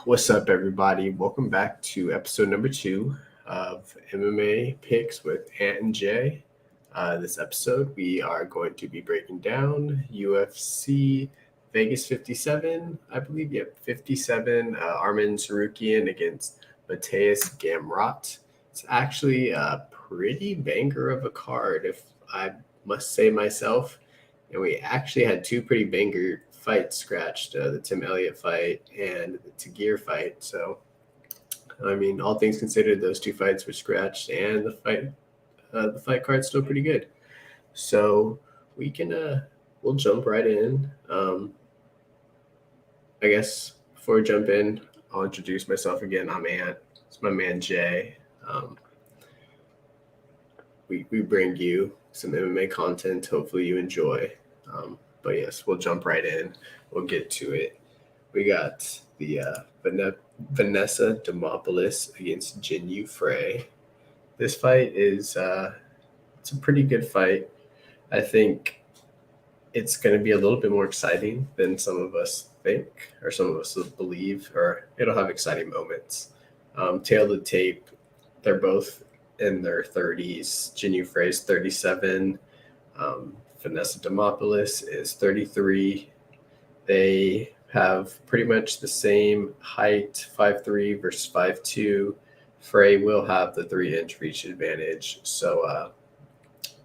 What's up, everybody? Welcome back to episode number 2 of MMA Picks with Ant and Jay. This episode, we are going to be breaking down UFC Vegas 57, I believe. Yep, 57. Arman Tsaruykan against Mateusz Gamrot. It's actually a pretty banger of a card, if I must say myself. And we actually had two pretty banger fights scratched, the Tim Elliott fight and the Tagir fight. So, I mean, all things considered, those two fights were scratched, and the fight card's still pretty good. So we'll jump right in. I guess before we jump in, I'll introduce myself again. I'm Ant. It's my man Jay. We bring you some MMA content. Hopefully you enjoy. But yes, we'll jump right in. We'll get to it. We got the Vanessa Demopoulos against Jinyu Frey. This fight is it's a pretty good fight. I think it's going to be a little bit more exciting than some of us think, or some of us believe, or it'll have exciting moments. Tail of the tape, they're both in their 30s. Jinyu Frey's 37. Vanessa Demopoulos is 33. They have pretty much the same height, 5'3" versus 5'2". Frey will have the 3-inch reach advantage. So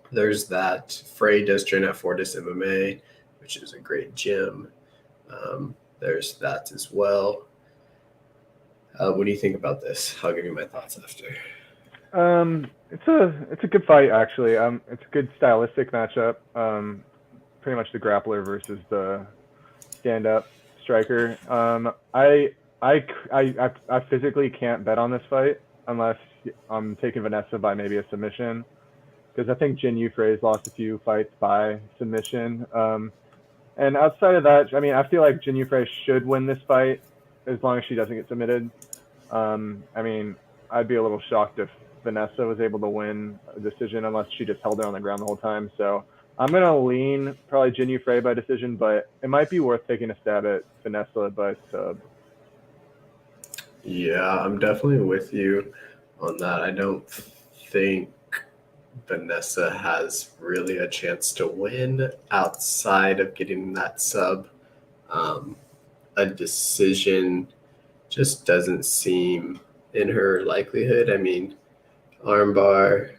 there's that. Frey does train at Fortis MMA, which is a great gym. There's that as well. What do you think about this? I'll give you my thoughts after. It's a good fight actually. It's a good stylistic matchup. Pretty much the grappler versus the stand-up striker. I physically can't bet on this fight unless I'm taking Vanessa by maybe a submission, because I think Jinyu Frey's lost a few fights by submission. And outside of that, I mean, I feel like Jinyu Frey should win this fight as long as she doesn't get submitted. I mean, I'd be a little shocked if Vanessa was able to win a decision unless she just held her on the ground the whole time. So I'm going to lean probably Jinyu Frey by decision, but it might be worth taking a stab at Vanessa by sub. Yeah, I'm definitely with you on that. I don't think Vanessa has really a chance to win outside of getting that sub. A decision just doesn't seem in her likelihood. I mean, armbar,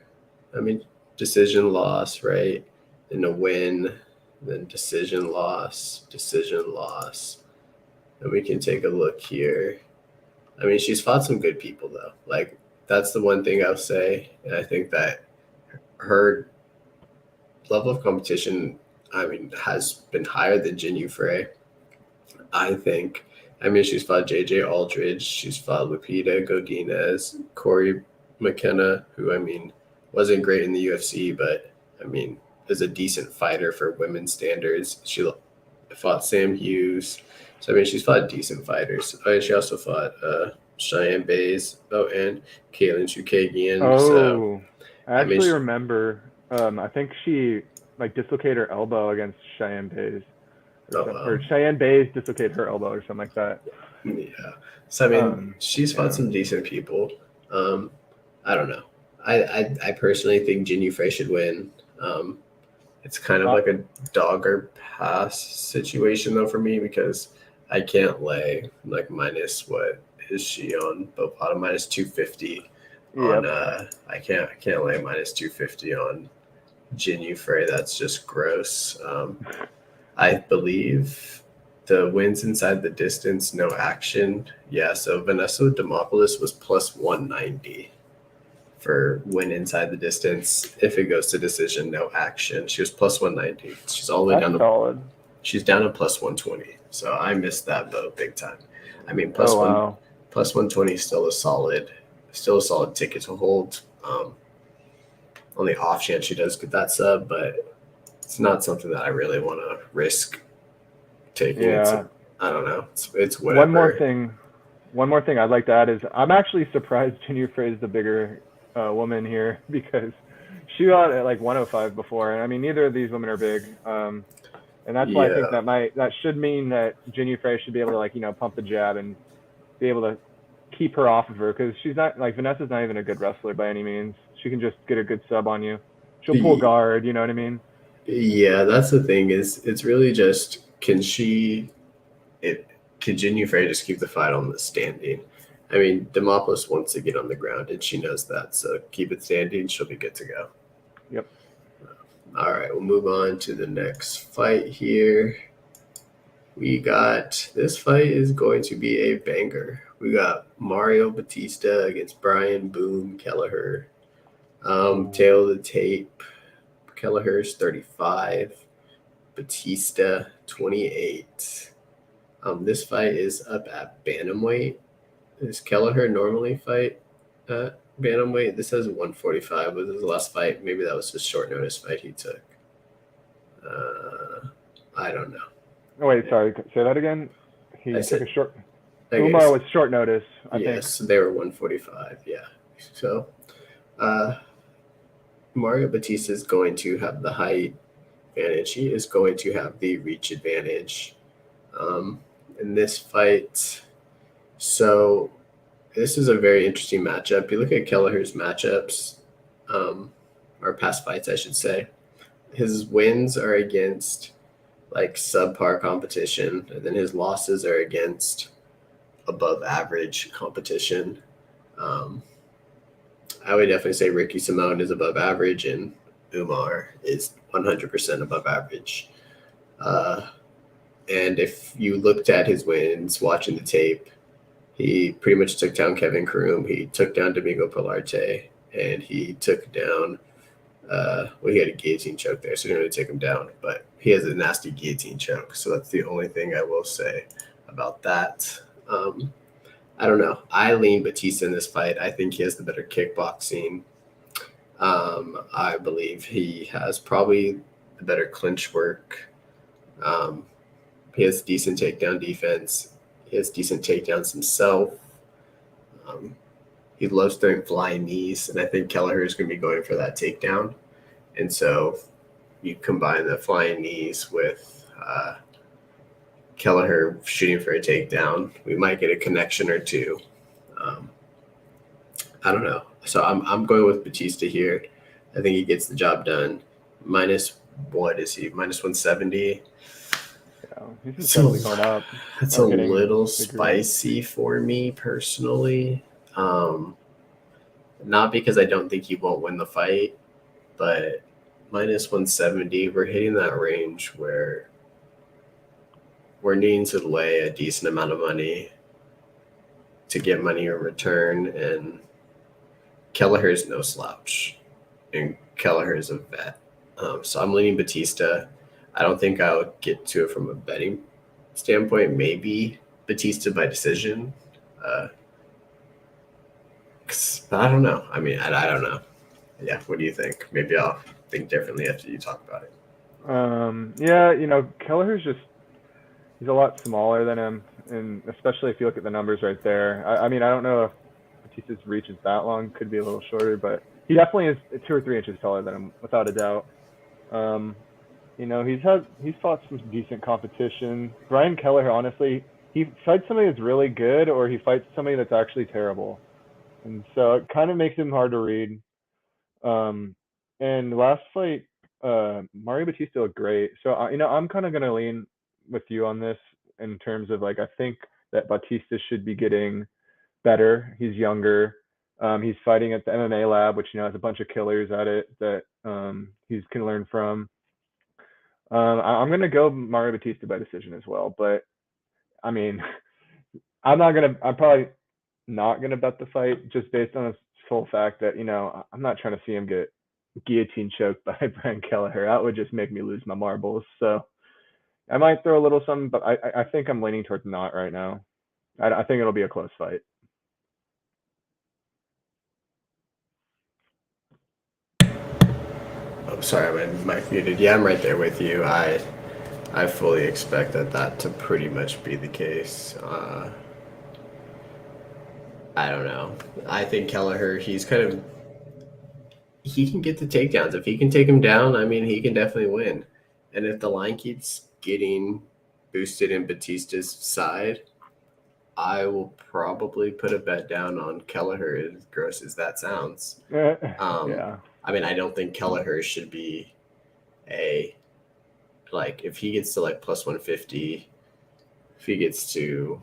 decision loss, right? And a win, then decision loss. And we can take a look here. I mean, she's fought some good people, though. Like, that's the one thing I'll say. And I think that her level of competition, has been higher than Jinyu Frey, I think. She's fought JJ Aldridge. She's fought Lupita Godinez, Corey McKenna, who, wasn't great in the UFC, but, is a decent fighter for women's standards. She fought Sam Hughes. So, she's fought decent fighters. She also fought Cheyenne Bays, and Kaylin Chukagian. I actually remember. I think she dislocated her elbow against Cheyenne Bays. Or Cheyenne Bays dislocated her elbow or something like that. Yeah. So, she's fought some decent people. I don't know. I personally think Jinyu Frey should win. It's kind of like a dog or pass situation, though, for me, because I can't lay minus, what is she on Bovada, minus 250 on I can't lay minus 250 on Jinyu Frey. That's just gross. I believe the wins inside the distance, no action. Yeah, so Vanessa Demopoulos was plus 190 for win inside the distance. If it goes to decision, no action. She was plus 190. She's all the way down to solid. She's down to plus 120. So I missed that boat big time. Plus 120 is still a solid ticket to hold. On the off chance she does get that sub, but it's not something that I really want to risk taking. Yeah. I don't know. It's whatever. One more thing I'd like to add is I'm actually surprised Jinyu Frey is the bigger woman here, because she got at 105 before, and neither of these women are big, and that's why I think that should mean that Jinyu Frey should be able to pump the jab and be able to keep her off of her, because she's not like Vanessa's not even a good wrestler by any means. She can just get a good sub on you. She'll pull guard, you know what I mean? Yeah, that's the thing is it's really just can Jinyu Frey just keep the fight on the standing? I mean, Demopoulos wants to get on the ground, and she knows that. So keep it standing. She'll be good to go. Yep. All right, we'll move on to the next fight here. This fight is going to be a banger. We got Mario Batista against Brian Boom Kelleher. Tail of the tape. Kelleher's 35. Batista 28. This fight is up at bantamweight. Does Kelleher normally fight at bantamweight? This says 145 was his last fight. Maybe that was his short notice fight he took. I don't know. Oh wait, sorry. Say that again. Okay, Umar was short notice. I think. Yes, they were 145. Yeah. So, Mario Batista is going to have the height advantage. He is going to have the reach advantage in this fight. So this is a very interesting matchup. You look at Kelleher's matchups, or past fights, I should say. His wins are against like subpar competition, and then his losses are against above average competition. I would definitely say Ricky Simone is above average, and Umar is 100% above average. And if you looked at his wins, watching the tape, he pretty much took down Kevin Karoum. He took down Domingo Pilarte, and he took down he had a guillotine choke there, so he didn't really take him down, but he has a nasty guillotine choke. So that's the only thing I will say about that. I don't know. I lean Batista in this fight. I think he has the better kickboxing. I believe he has probably the better clinch work. He has decent takedown defense. He has decent takedowns himself. He loves throwing flying knees, and I think Kelleher is going to be going for that takedown. And so you combine the flying knees with Kelleher shooting for a takedown. We might get a connection or two. I don't know. So I'm going with Batista here. I think he gets the job done. What is he? Minus 170. Yeah, he's just totally going up. That's a little spicy for me personally. Not because I don't think he won't win the fight, but minus 170, we're hitting that range where we're needing to lay a decent amount of money to get money in return, and Kelleher is no slouch, and Kelleher is a vet. So I'm leaning Batista. I don't think I'll get to it from a betting standpoint. Maybe Batista by decision. But I don't know. I mean, I don't know. Yeah, what do you think? Maybe I'll think differently after you talk about it. Yeah, Kelleher's he's a lot smaller than him, and especially if you look at the numbers right there. I mean, I don't know if Batista's reach is that long. Could be a little shorter, but he definitely is 2 or 3 inches taller than him, without a doubt. He's fought some decent competition. Brian Kelleher, honestly, he fights somebody that's really good, or he fights somebody that's actually terrible. And so it kind of makes him hard to read. And last fight, Mario Batista looked great. So, I'm kind of going to lean with you on this in terms of, I think that Batista should be getting better. He's younger. He's fighting at the MMA lab, which, has a bunch of killers at it that he can learn from. I'm going to go Mario Batista by decision as well. But, I mean, I'm probably not going to bet the fight just based on the sole fact that, I'm not trying to see him get guillotine choked by Brian Kelleher. That would just make me lose my marbles. So I might throw a little something, but I think I'm leaning towards not right now. I think it'll be a close fight. Oh, sorry, my mic muted. Yeah, I'm right there with you. I fully expect that to pretty much be the case. I don't know. I think Kelleher, he can get the takedowns. If he can take him down, I mean, he can definitely win. And if the line keeps getting boosted in Batista's side, I will probably put a bet down on Kelleher, as gross as that sounds. Yeah. I mean, I don't think Kelleher should be a, like, if he gets to like plus 150, if he gets to,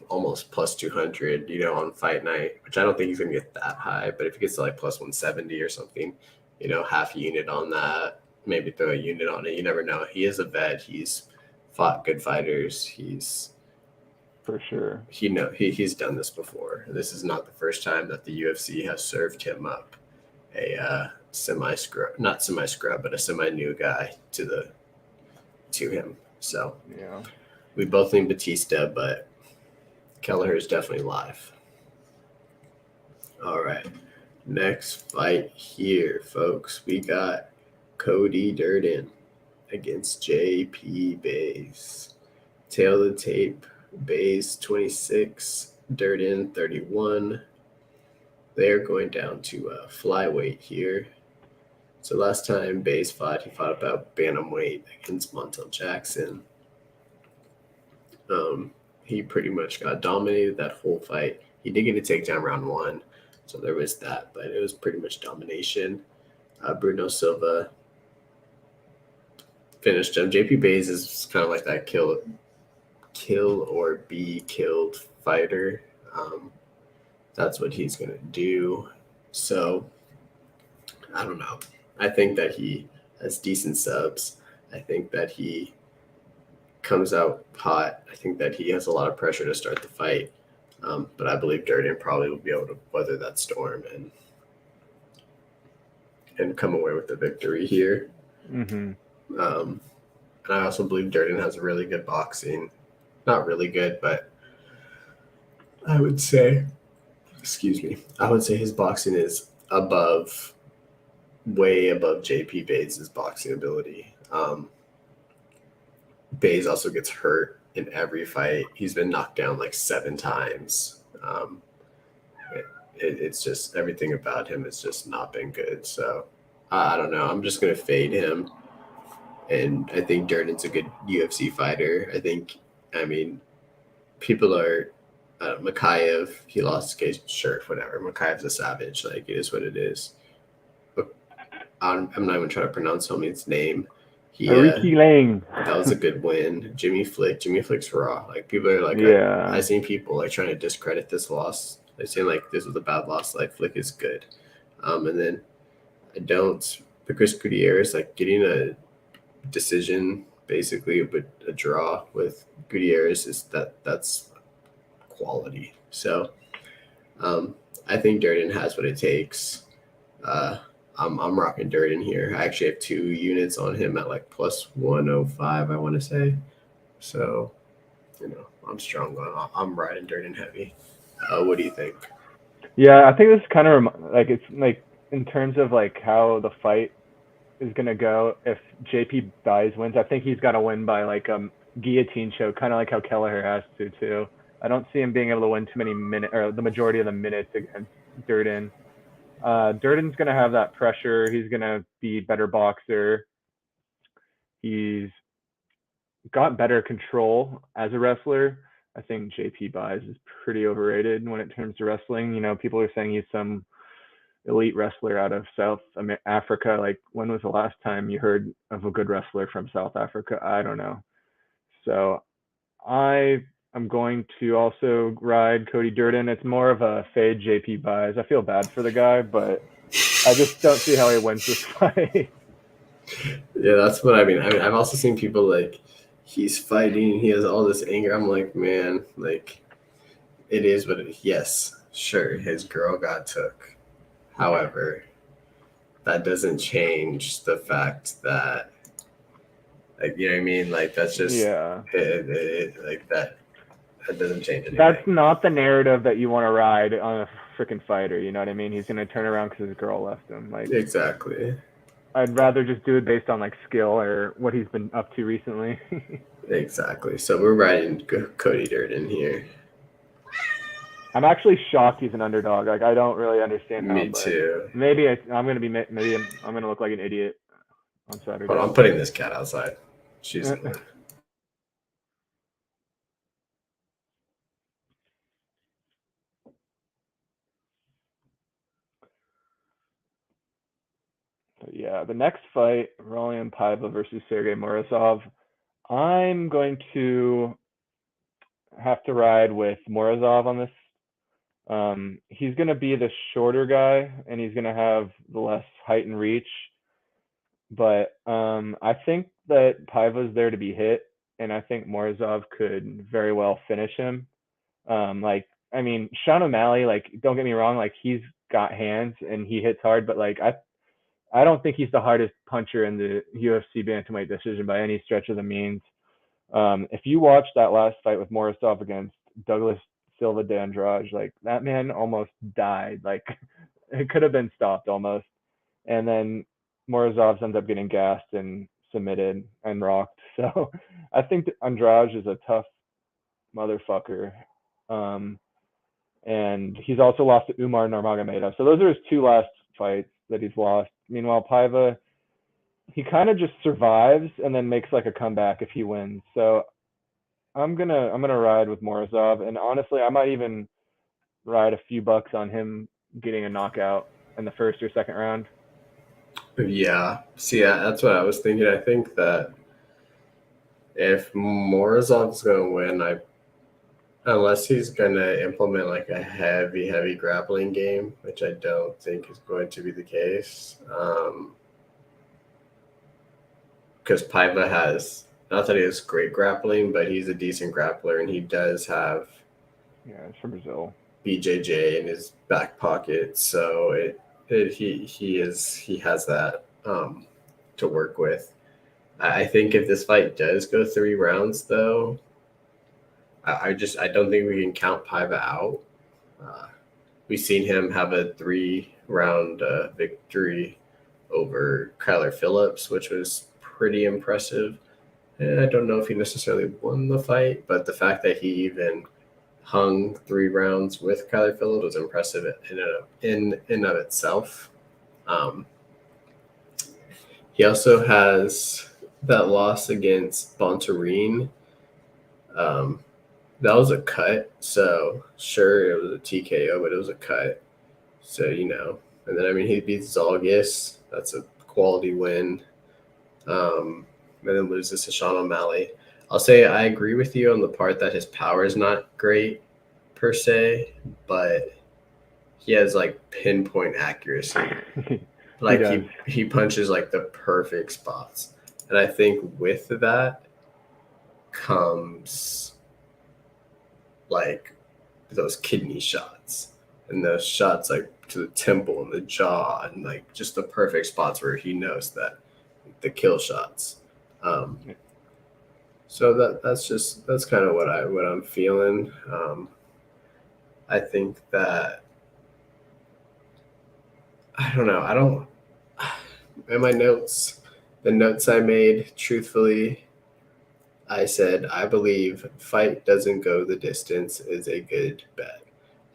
almost plus 200, on fight night, which I don't think he's going to get that high, but if he gets to like plus 170 or something, half a unit on that, maybe throw a unit on it. You never know. He is a vet. He's fought good fighters. He's For sure. he's done this before. This is not the first time that the UFC has served him up a not semi scrub, but a semi new guy to him. So Yeah. we both need Batista, but Kelleher is definitely live. All right, next fight here, folks. We got Cody Durden against JP Bays. Tail of the tape. Bays 26, Durden 31. They're going down to flyweight here. So last time Bays fought, he fought about bantamweight against Montel Jackson. He pretty much got dominated that whole fight. He did get a takedown round 1, so there was that, but it was pretty much domination. Bruno Silva finished him. JP Bays is kind of like that kill or be killed fighter. That's what he's going to do. So, I don't know. I think that he has decent subs. I think that he comes out hot. I think that he has a lot of pressure to start the fight. But I believe Durden probably will be able to weather that storm and come away with the victory here. Mm-hmm. And I also believe Durden has really good boxing. Not really good, but I would say his boxing is way above JP Bays' boxing ability. Bays also gets hurt in every fight. He's been knocked down like 7 times. It's just everything about him has just not been good. So I don't know. I'm just going to fade him. And I think Durden's a good UFC fighter. People are Makayev, he lost his case, sure, whatever. Makayev's a savage. Like, it is what it is. But I'm not even trying to pronounce homie's name. Ariki Lang. That was a good win. Jimmy Flick's raw. Like, people are like, yeah. I seen people like trying to discredit this loss. They're saying like this was a bad loss. Like, Flick is good. And then but Chris Gutierrez, like, getting a decision basically, but a draw with Gutierrez that's quality. So I think Durden has what it takes. I'm rocking Durden here. I actually have 2 units on him at like plus 105, I want to say. So, I'm strong I'm riding Durden heavy. What do you think? Yeah, I think this is kind of like, it's like in terms of like how the fight is gonna go. If JP Bays wins, I think he's got to win by like guillotine choke, kind of like how Kelleher has to too. I don't see him being able to win too many minutes or the majority of the minutes against Durden. Durden's gonna have that pressure. He's gonna be a better boxer. He's got better control as a wrestler. I think JP Bays is pretty overrated when it comes to wrestling. People are saying he's some elite wrestler out of South Africa. Like, when was the last time you heard of a good wrestler from South Africa? I don't know. So I am going to also ride Cody Durden. It's more of a fade JP Bays. I feel bad for the guy, but I just don't see how he wins this fight. Yeah, that's what I mean. I've also seen people like, he's fighting, he has all this anger. I'm like, man, like, it is what it is. Yes, sure, his girl got took. However, that doesn't change the fact that, like, you know what I mean? Like, that's just, yeah. Like, that doesn't change anything. That's not the narrative that you want to ride on a freaking fighter. You know what I mean? He's going to turn around because his girl left him. Like, exactly. I'd rather just do it based on like skill or what he's been up to recently. Exactly. So we're riding Cody Durden here. I'm actually shocked he's an underdog. Like, I don't really understand how. Me too. Maybe I'm gonna look like an idiot on Saturday. Hold on, I'm putting this cat outside. She's Yeah, the next fight, Rolian Paiva versus Sergey Morozov. I'm going to have to ride with Morozov on this. He's going to be the shorter guy, and he's going to have the less height and reach. But I think that Paiva's there to be hit, and I think Morozov could very well finish him. I mean, Sean O'Malley, like, don't get me wrong, like, he's got hands and he hits hard, but like, I don't think he's the hardest puncher in the UFC bantamweight division by any stretch of the means. If you watch that last fight with Morozov against Douglas Silva de Andrade, like, that man almost died. Like, it could have been stopped almost. And then Morozov ends up getting gassed and submitted and rocked. So I think that Andrade is a tough motherfucker. And he's also lost to Umar Nurmagomedov. So those are his two last fights that he's lost. Meanwhile, Paiva, he kind of just survives and then makes like a comeback if he wins. So I'm gonna ride with Morozov, and honestly, I might even ride a few bucks on him getting a knockout in the first or second round. Yeah. See, that's what I was thinking. I think that if Morozov's going to win, unless he's going to implement like a heavy grappling game, which I don't think is going to be the case. Because Paiva has, not that he has great grappling, but he's a decent grappler, and he does have it's from Brazil. BJJ in his back pocket, so he has that to work with. I think if this fight does go 3 rounds, though, I don't think we can count Paiva out. We've seen him have a 3-round victory over Kyler Phillips, which was pretty impressive. And I don't know if he necessarily won the fight, but the fact that he even hung 3 rounds with Kyler Phillips was impressive in and of itself. He also has that loss against Bontarine. That was a cut, so sure it was a TKO, but it was a cut. So, and then he beats Zalgis. That's a quality win. And then loses to Sean O'Malley. I'll say I agree with you on the part that his power is not great per se, but he has like pinpoint accuracy. Like he punches like the perfect spots. And I think with that comes like those kidney shots and those shots like to the temple and the jaw and like just the perfect spots where he knows that the kill shots. So that's kind of what I'm feeling. I think that I don't know. In my notes, the notes I made, truthfully, I said, I believe fight doesn't go the distance is a good bet.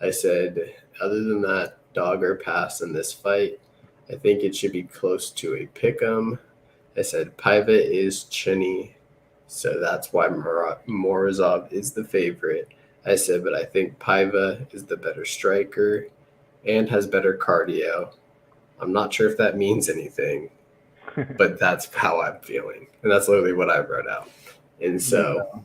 I said, other than that, dog or pass in this fight, I think it should be close to a pick'em. I said, Paiva is chinny, so that's why Morozov is the favorite. I said, but I think Paiva is the better striker and has better cardio. I'm not sure if that means anything, but that's how I'm feeling. And that's literally what I wrote out. And so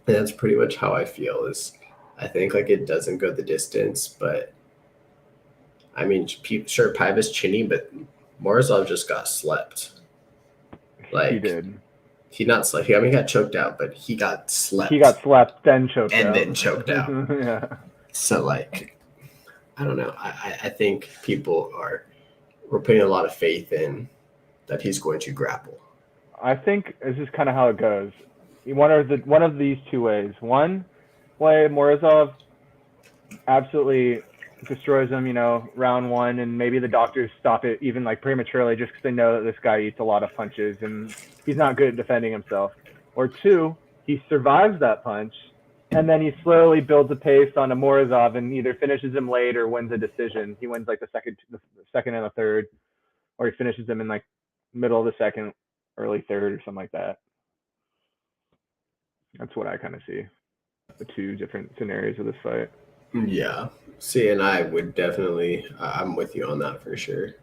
that's pretty much how I feel is I think like it doesn't go the distance, but I mean, sure, Paiva's chinny, but Morozov just got slept. Like, he did. He not slept. He got choked out, but he got slept. He got slept, then choked out. And then choked out. Yeah. So, like, I don't know. I think we're putting a lot of faith in that he's going to grapple. I think this is kind of how it goes. One of these two ways. One way, Morozov absolutely destroys him, round 1, and maybe the doctors stop it even like prematurely just because they know that this guy eats a lot of punches and he's not good at defending himself. Or 2, he survives that punch, and then he slowly builds a pace on a Morozov and either finishes him late or wins a decision. He wins like the second and the third, or he finishes him in like middle of the second, early third, or something like that. That's what I kind of see. The 2 different scenarios of this fight. Yeah. See, and I would definitely, I'm with you on that for sure.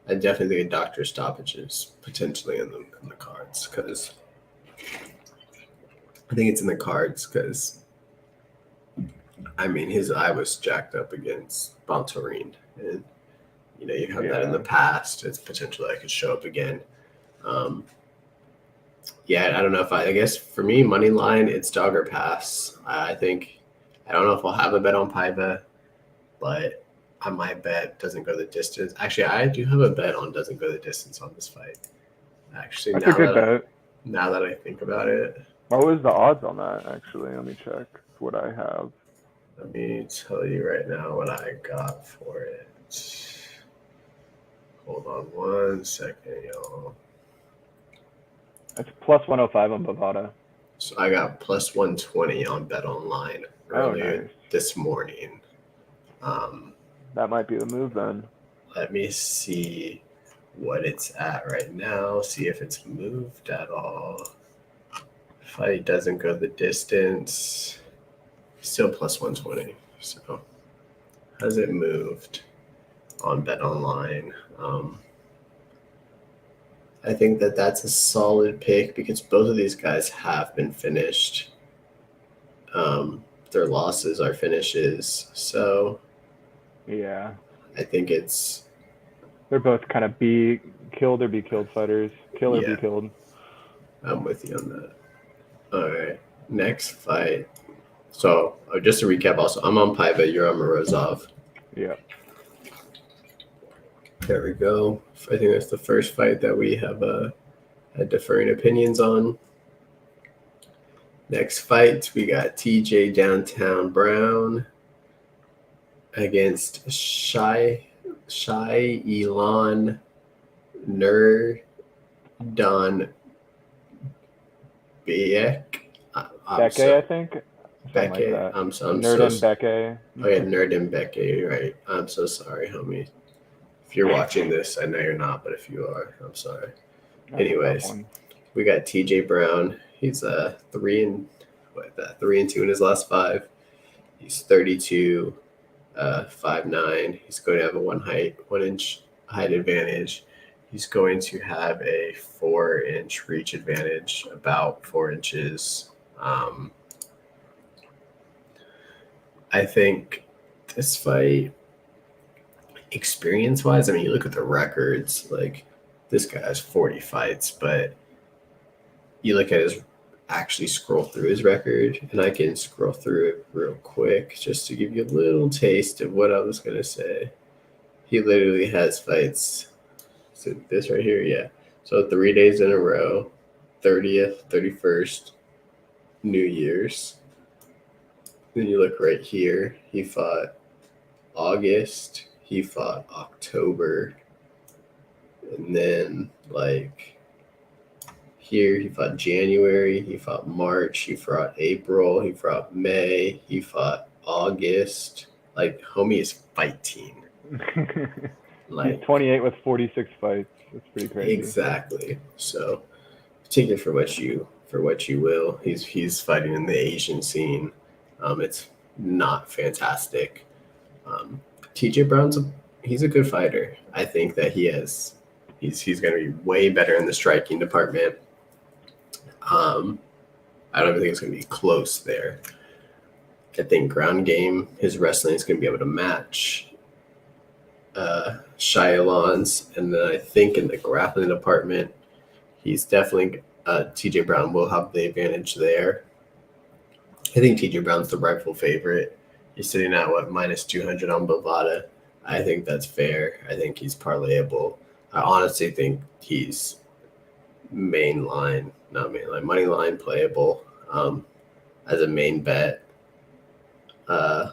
I definitely think a doctor stoppage is potentially in the cards because I think it's in the cards because I mean his eye was jacked up against Bontorin, and you have that in the past. It's potential that could show up again. Yeah, I don't know if I guess for me money line it's dog or pass. I think I don't know if I'll have a bet on Paiva, but I might bet doesn't go the distance. Actually, I do have a bet on doesn't go the distance on this fight. Actually, That's a good bet. Now that I think about it, what was the odds on that? Actually, let me check what I have. Let me tell you right now what I got for it. Hold on 1 second, y'all. It's plus 105 on Bovada. So I got plus 120 on Bet Online earlier this morning. That might be the move then. Let me see what it's at right now. See if it's moved at all. Fight doesn't go the distance. Still plus 120. So has it moved on Bet Online? I think that's a solid pick because both of these guys have been finished. Their losses are finishes. So yeah, I think they're both kind of be killed or be killed fighters. Kill or be killed. I'm with you on that. All right, next fight. So just to recap, also I'm on Paiva, you're on Morozov. Yeah. There we go. I think that's the first fight that we have had differing opinions on. Next fight, we got TJ Downtown Brown against Shai Elon Nurdon Beke. Beke, I think. Beke. Like I'm Nurdon Beke. Okay, Nurdon Beke. Right. I'm so sorry, homie. If you're watching this, I know you're not, but if you are, I'm sorry. Anyways, we got TJ Brown. He's 3-2 in his last 5. He's 32, 5'9". He's going to have a 1 inch height advantage. He's going to have a 4-inch reach advantage, about 4 inches. I think this fight, experience-wise, I mean, you look at the records, like this guy has 40 fights, but you look at scroll through his record, and I can scroll through it real quick just to give you a little taste of what I was going to say. He literally has fights. So this right here, yeah. So 3 days in a row, 30th, 31st, New Year's. Then you look right here. He fought August. He fought October. And then, here, he fought January. He fought March. He fought April. He fought May. He fought August. Homie is fighting. He's 28 with 46 fights. That's pretty crazy. Exactly. So take it for what you will. He's fighting in the Asian scene. It's not fantastic. TJ Brown's he's a good fighter. I think that he's going to be way better in the striking department. I don't even think it's going to be close there. I think ground game, his wrestling is going to be able to match Shyalon's, and then I think in the grappling department, he's definitely TJ Brown will have the advantage there. I think TJ Brown's the rightful favorite. He's sitting at minus 200 on Bovada. I think that's fair. I think he's parlayable. I honestly think he's money line playable as a main bet. I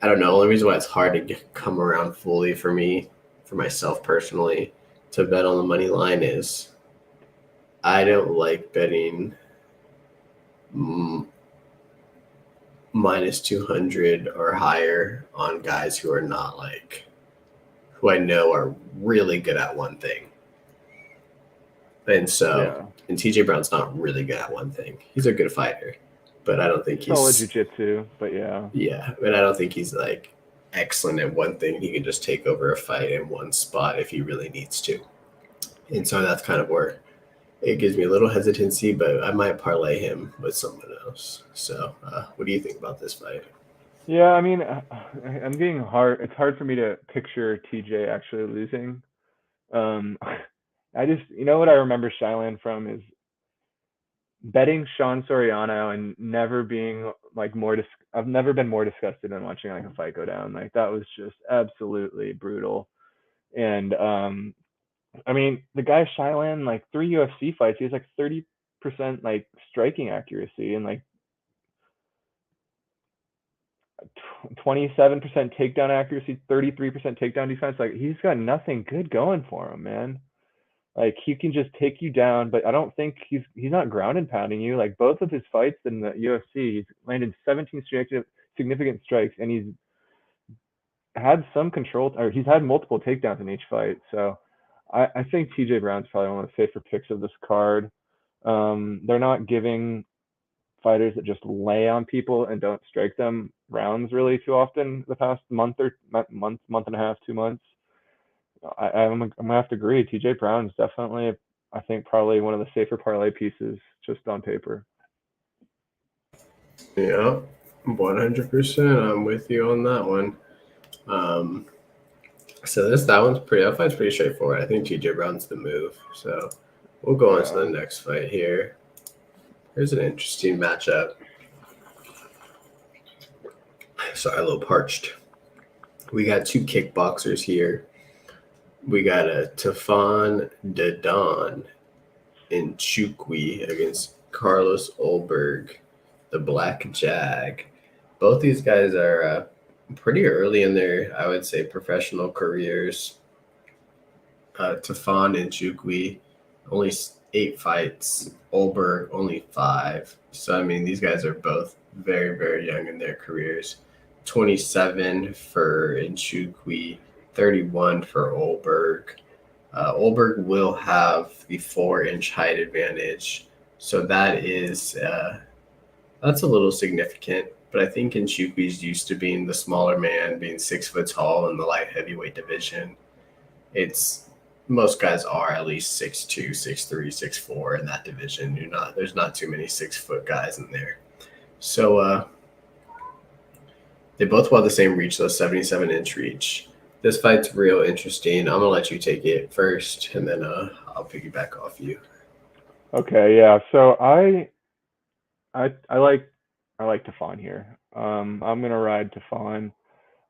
don't know. The only reason why it's hard to come around fully for myself personally, to bet on the money line is I don't like betting minus 200 or higher on guys who are not who I know are really good at one thing. And so, and TJ Brown's not really good at one thing. He's a good fighter, but I don't think he's solid jiu-jitsu, but yeah. Yeah, but I don't think he's excellent at one thing. He can just take over a fight in one spot if he really needs to. And so that's kind of where it gives me a little hesitancy, but I might parlay him with someone else. So what do you think about this fight? Yeah, I mean, I'm getting hard. It's hard for me to picture TJ actually losing. I just, what I remember Shyland from is betting Sean Soriano and never being like I've never been more disgusted than watching like a fight go down. Like that was just absolutely brutal. And I mean, the guy Shyland, like 3 UFC fights, he has like 30% like striking accuracy and like 27% takedown accuracy, 33% takedown defense. Like he's got nothing good going for him, man. Like he can just take you down, but I don't think he's not ground and pounding you. Like both of his fights in the UFC, he's landed 17 significant strikes, and he's had some control, or he's had multiple takedowns in each fight. So I think TJ Brown's probably one of the safer picks of this card. They're not giving fighters that just lay on people and don't strike them rounds really too often the past month and a half, 2 months. I'm gonna have to agree. TJ Brown is definitely, I think, probably one of the safer parlay pieces just on paper. Yeah, 100%. I'm with you on that one. So that fight's pretty straightforward. I think TJ Brown's the move. So we'll go on to the next fight here. Here's an interesting matchup. Sorry, a little parched. We got two kickboxers here. We got a Tafon Dadon in Chukwi against Carlos Olberg, the Black Jag. Both these guys are pretty early in their, I would say, professional careers. Tafon and Chukwi, only 8 fights. Olberg, only 5. So, I mean, these guys are both very, very young in their careers. 27 for Nchukwi, 31 for Olberg. Olberg will have the 4-inch height advantage. So that's a little significant. But I think Nchukwi's used to being the smaller man, being 6 foot tall in the light heavyweight division. Most guys are at least 6'2", 6'3", 6'4" in that division. There's not too many 6-foot guys in there. So they both have the same reach, though, 77-inch reach. This fight's real interesting. I'm gonna let you take it first, and then I'll piggyback off you. Okay, yeah. So I like Tafon here. I'm gonna ride Tafon.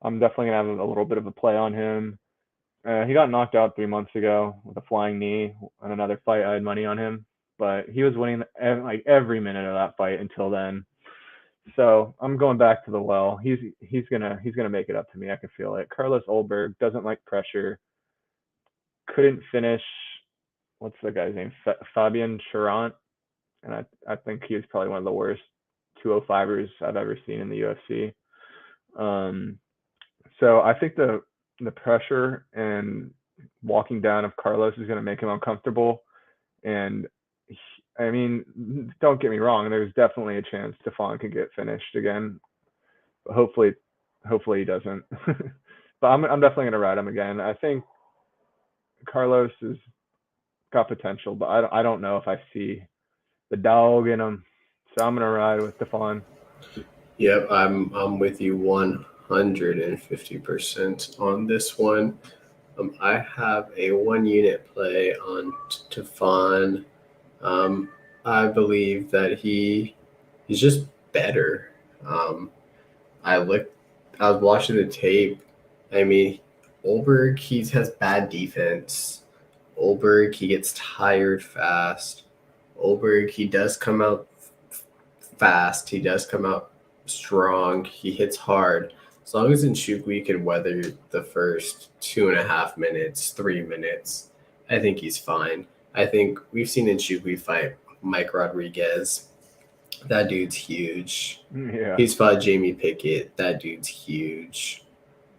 I'm definitely gonna have a little bit of a play on him. He got knocked out 3 months ago with a flying knee on another fight. I had money on him, but he was winning like every minute of that fight until then. So I'm going back to the well. He's gonna make it up to me. I can feel it. Carlos Olberg doesn't like pressure. Couldn't finish. What's the guy's name? Fabian Charant, and I think he's probably one of the worst 205ers I've ever seen in the UFC. So I think the pressure and walking down of Carlos is going to make him uncomfortable. And I mean, don't get me wrong, there's definitely a chance Tafon can get finished again. But hopefully he doesn't. But I'm definitely going to ride him again. I think Carlos has got potential, but I don't know if I see the dog in him. So I'm going to ride with Tafon. Yep, I'm with you 150% on this one. I have a 1-unit play on Tafon. I believe that he's just better. I was watching the tape. I mean, Olberg, he has bad defense. Olberg, he gets tired fast. Olberg, he does come out fast. He does come out strong. He hits hard. As long as Nchukwi can weather the first 2.5 minutes, 3 minutes, I think he's fine. I think we've seen Nchukwi fight Mike Rodriguez. That dude's huge. Yeah. He's fought Jamie Pickett. That dude's huge.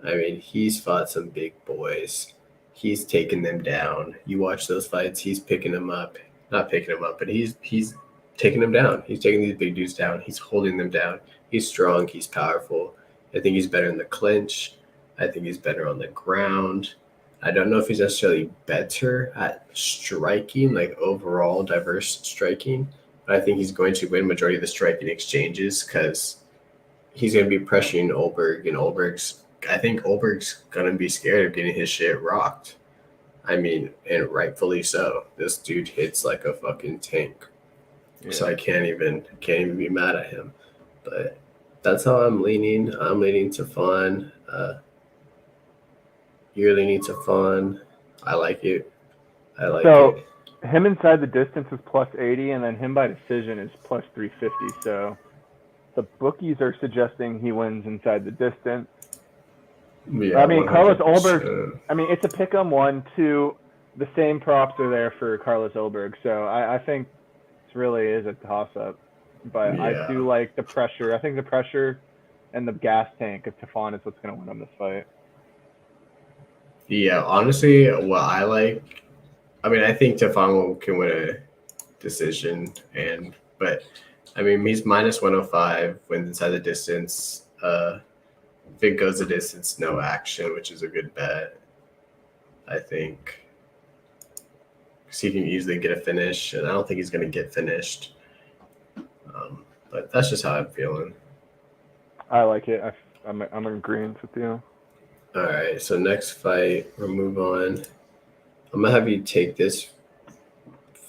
I mean, he's fought some big boys. He's taken them down. You watch those fights, he's picking them up. Not picking them up, but he's taking them down. He's taking these big dudes down. He's holding them down. He's strong. He's powerful. I think he's better in the clinch. I think he's better on the ground. I don't know if he's necessarily better at striking, like overall diverse striking, but I think he's going to win majority of the striking exchanges because he's going to be pressuring Olberg, and I think Olberg's going to be scared of getting his shit rocked. I mean, and rightfully so. This dude hits like a fucking tank. Yeah. So I can't even be mad at him. But that's how I'm leaning. I'm leaning to Fawn. You're leaning to Fawn. I like it. So him inside the distance is plus 80, and then him by decision is plus 350. So the bookies are suggesting he wins inside the distance. Yeah, I mean, 100%. Carlos Olberg. I mean, it's a pick 'em 1-2. The same props are there for Carlos Olberg, so I think it really is a toss up. But I do like the pressure. I think the pressure and the gas tank of Tefon is what's going to win him this fight. Yeah, honestly, what I like, I mean, I think Tefon can win a decision, but I mean, he's minus 105, wins inside the distance. If it goes the distance, no action, which is a good bet, I think. Because he can easily get a finish, and I don't think he's going to get finished. But that's just how I'm feeling. I like it. I'm in agreement with you. All right, so next fight, we'll move on. I'm going to have you take this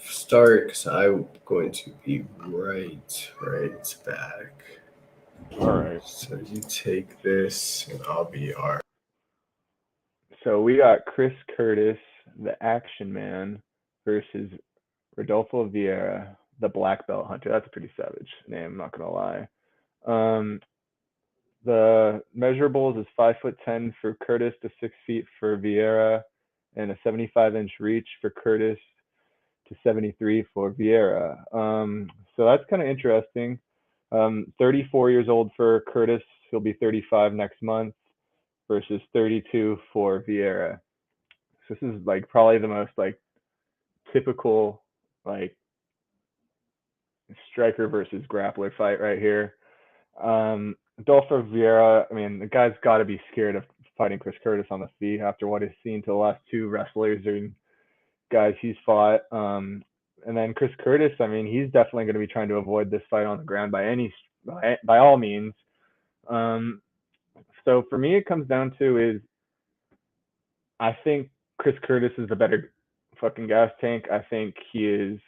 start because I'm going to be right back. All right. So you take this, and I'll be our. So we got Chris Curtis, the Action Man, versus Rodolfo Vieira, the Black Belt Hunter. That's a pretty savage name. I'm not gonna lie. The measurables is 5'10" for Curtis to 6 feet for Vieira, and a 75-inch reach for Curtis to 73 for Vieira. So that's kind of interesting. 34 years old for Curtis. He'll be 35 next month versus 32 for Vieira. So this is like probably the most like typical like striker versus grappler fight right here. Adolfo Vieira, I mean, the guy's got to be scared of fighting Chris Curtis on the feet after what he's seen to the last two wrestlers and guys he's fought. And then Chris Curtis, I mean, he's definitely going to be trying to avoid this fight on the ground by all means. So for me, it comes down to is I think Chris Curtis is the better fucking gas tank. I think he is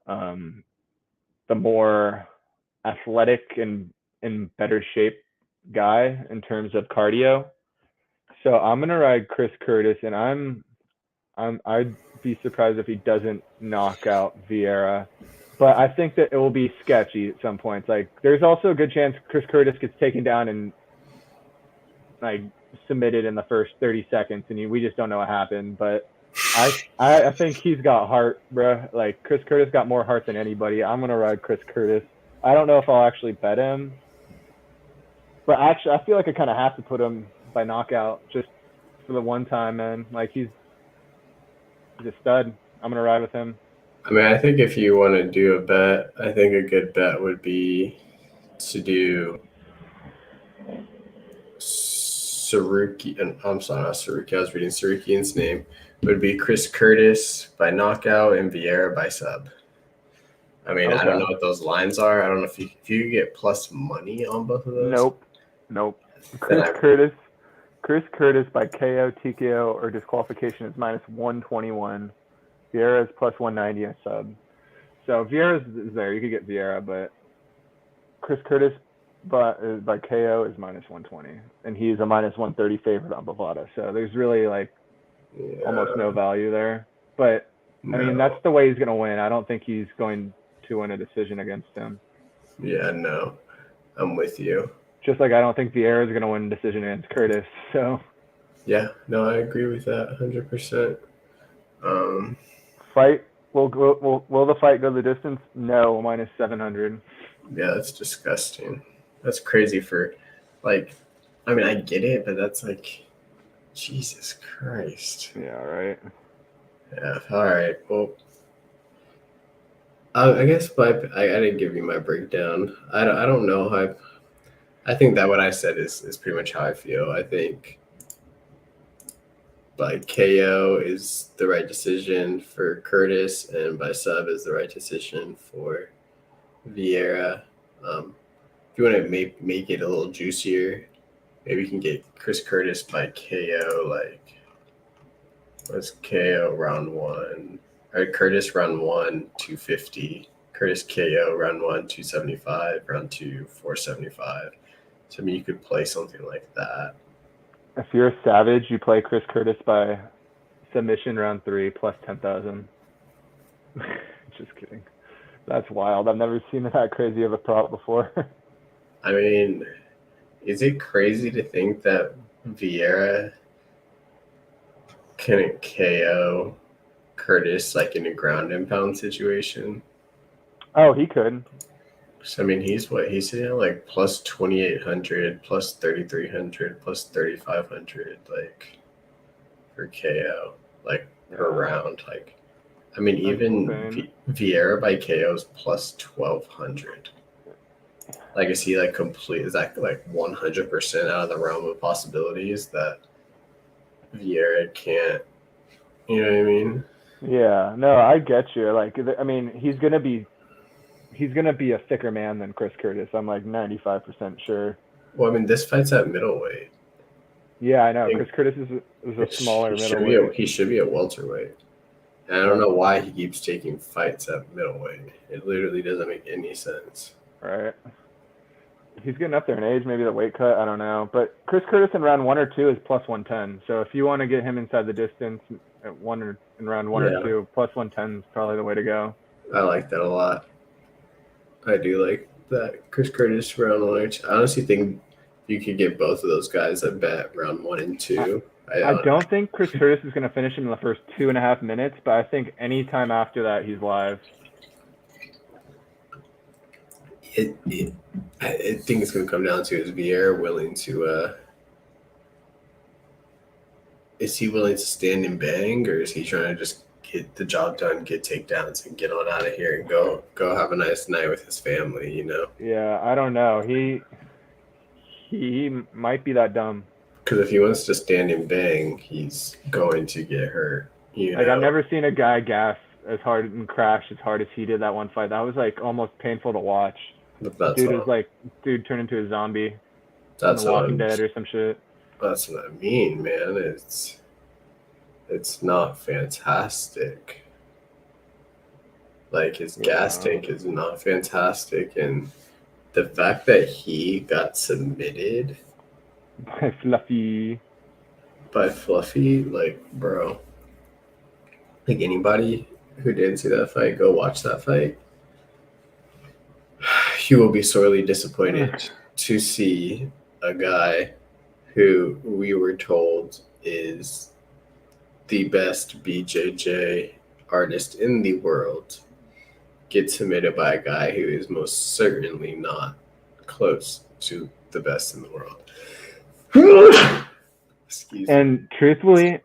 the more athletic and in better shape guy in terms of cardio. So I'm gonna ride Chris Curtis, and I'd be surprised if he doesn't knock out Vieira. But I think that it will be sketchy at some points. Like there's also a good chance Chris Curtis gets taken down and like submitted in the first 30 seconds, and we just don't know what happened. But I think he's got heart, bro. Like Chris Curtis got more heart than anybody. I'm gonna ride Chris Curtis. I don't know if I'll actually bet him, but actually I feel like I kind of have to put him by knockout just for the one time, man. Like he's a stud. I'm gonna ride with him. I mean, I think if you want to do a bet, I think a good bet would be to do Tsaruykan. I'm sorry, not Tsaruykan. I was reading Tsaruykan's name. It would be Chris Curtis by knockout and Vieira by sub. I mean, okay. I don't know what those lines are. I don't know if you get plus money on both of those. Nope. Chris Curtis by KO, TKO, or disqualification is minus 121. Vieira is plus 190 and sub. So Vieira is there. You could get Vieira, but Chris Curtis by KO is minus 120, and he's a minus 130 favorite on Bovada. So there's really almost no value there. But no. I mean, that's the way he's going to win. I don't think he's going to win a decision against him. Yeah, no, I'm with you. Just like I don't think Vieira is going to win a decision against Curtis. So. Yeah, no, I agree with that 100%. Fight will the fight go the distance? No, minus 700. Yeah, that's disgusting. That's crazy for, I mean, I get it, but that's Jesus Christ. Yeah, right. Yeah, all right. Well, I guess I didn't give you my breakdown. I don't know how I think that what I said is pretty much how I feel. I think by KO is the right decision for Curtis, and by sub is the right decision for Vieira. If you want to make it a little juicier, maybe you can get Chris Curtis by KO. Like, what's KO round one? Or Curtis round one, 250. Curtis KO round one, 275. Round two, 475. So I mean, you could play something like that. If you're a savage, you play Chris Curtis by submission round 3 plus 10,000. Just kidding. That's wild. I've never seen that crazy of a prop before. I mean, is it crazy to think that Vieira can KO Curtis like in a ground and pound situation? Oh, he could. So I mean, he's sitting at like plus 2,800, plus 3,300, plus 3,500, like for KO, like per round. Like, I mean, That's even insane. Vieira by KO is plus 1,200. Like, is he like is that like 100% out of the realm of possibilities that Vieira can't? You know what I mean? Yeah, no, I get you. Like, I mean, he's gonna be a thicker man than Chris Curtis. I'm like 95% sure. Well, I mean, this fight's at middleweight. Yeah, I know. Chris Curtis is a smaller middleweight. He should be a welterweight. And I don't know why he keeps taking fights at middleweight. It literally doesn't make any sense. Right. He's getting up there in age, maybe the weight cut, I don't know. But Chris Curtis in round 1 or 2 is plus 110. So if you want to get him inside the distance in round 1 or 2, plus 110 is probably the way to go. I like that a lot. I do like that. Chris Curtis round 1 or 2. I honestly think you could get both of those guys, I bet, round 1 and 2. I don't think Chris Curtis is going to finish him in the first 2.5 minutes, but I think any time after that, he's live. I think it's going to come down to is Vieira willing to is he willing to stand and bang, or is he trying to just get the job done, get takedowns, and get on out of here and go have a nice night with his family, you know? Yeah, I don't know. He might be that dumb. Because if he wants to stand and bang, he's going to get hurt. Like, I've never seen a guy gas as hard and crash as hard as he did that one fight. That was like almost painful to watch. Dude turned into a zombie. That's Walking Dead or some shit. That's what I mean, man. It's not fantastic. Like, his gas tank is not fantastic, and the fact that he got submitted by Fluffy, like, bro, like, anybody who didn't see that fight, go watch that fight. You will be sorely disappointed to see a guy who we were told is the best BJJ artist in the world get submitted by a guy who is most certainly not close to the best in the world. Excuse me. And truthfully,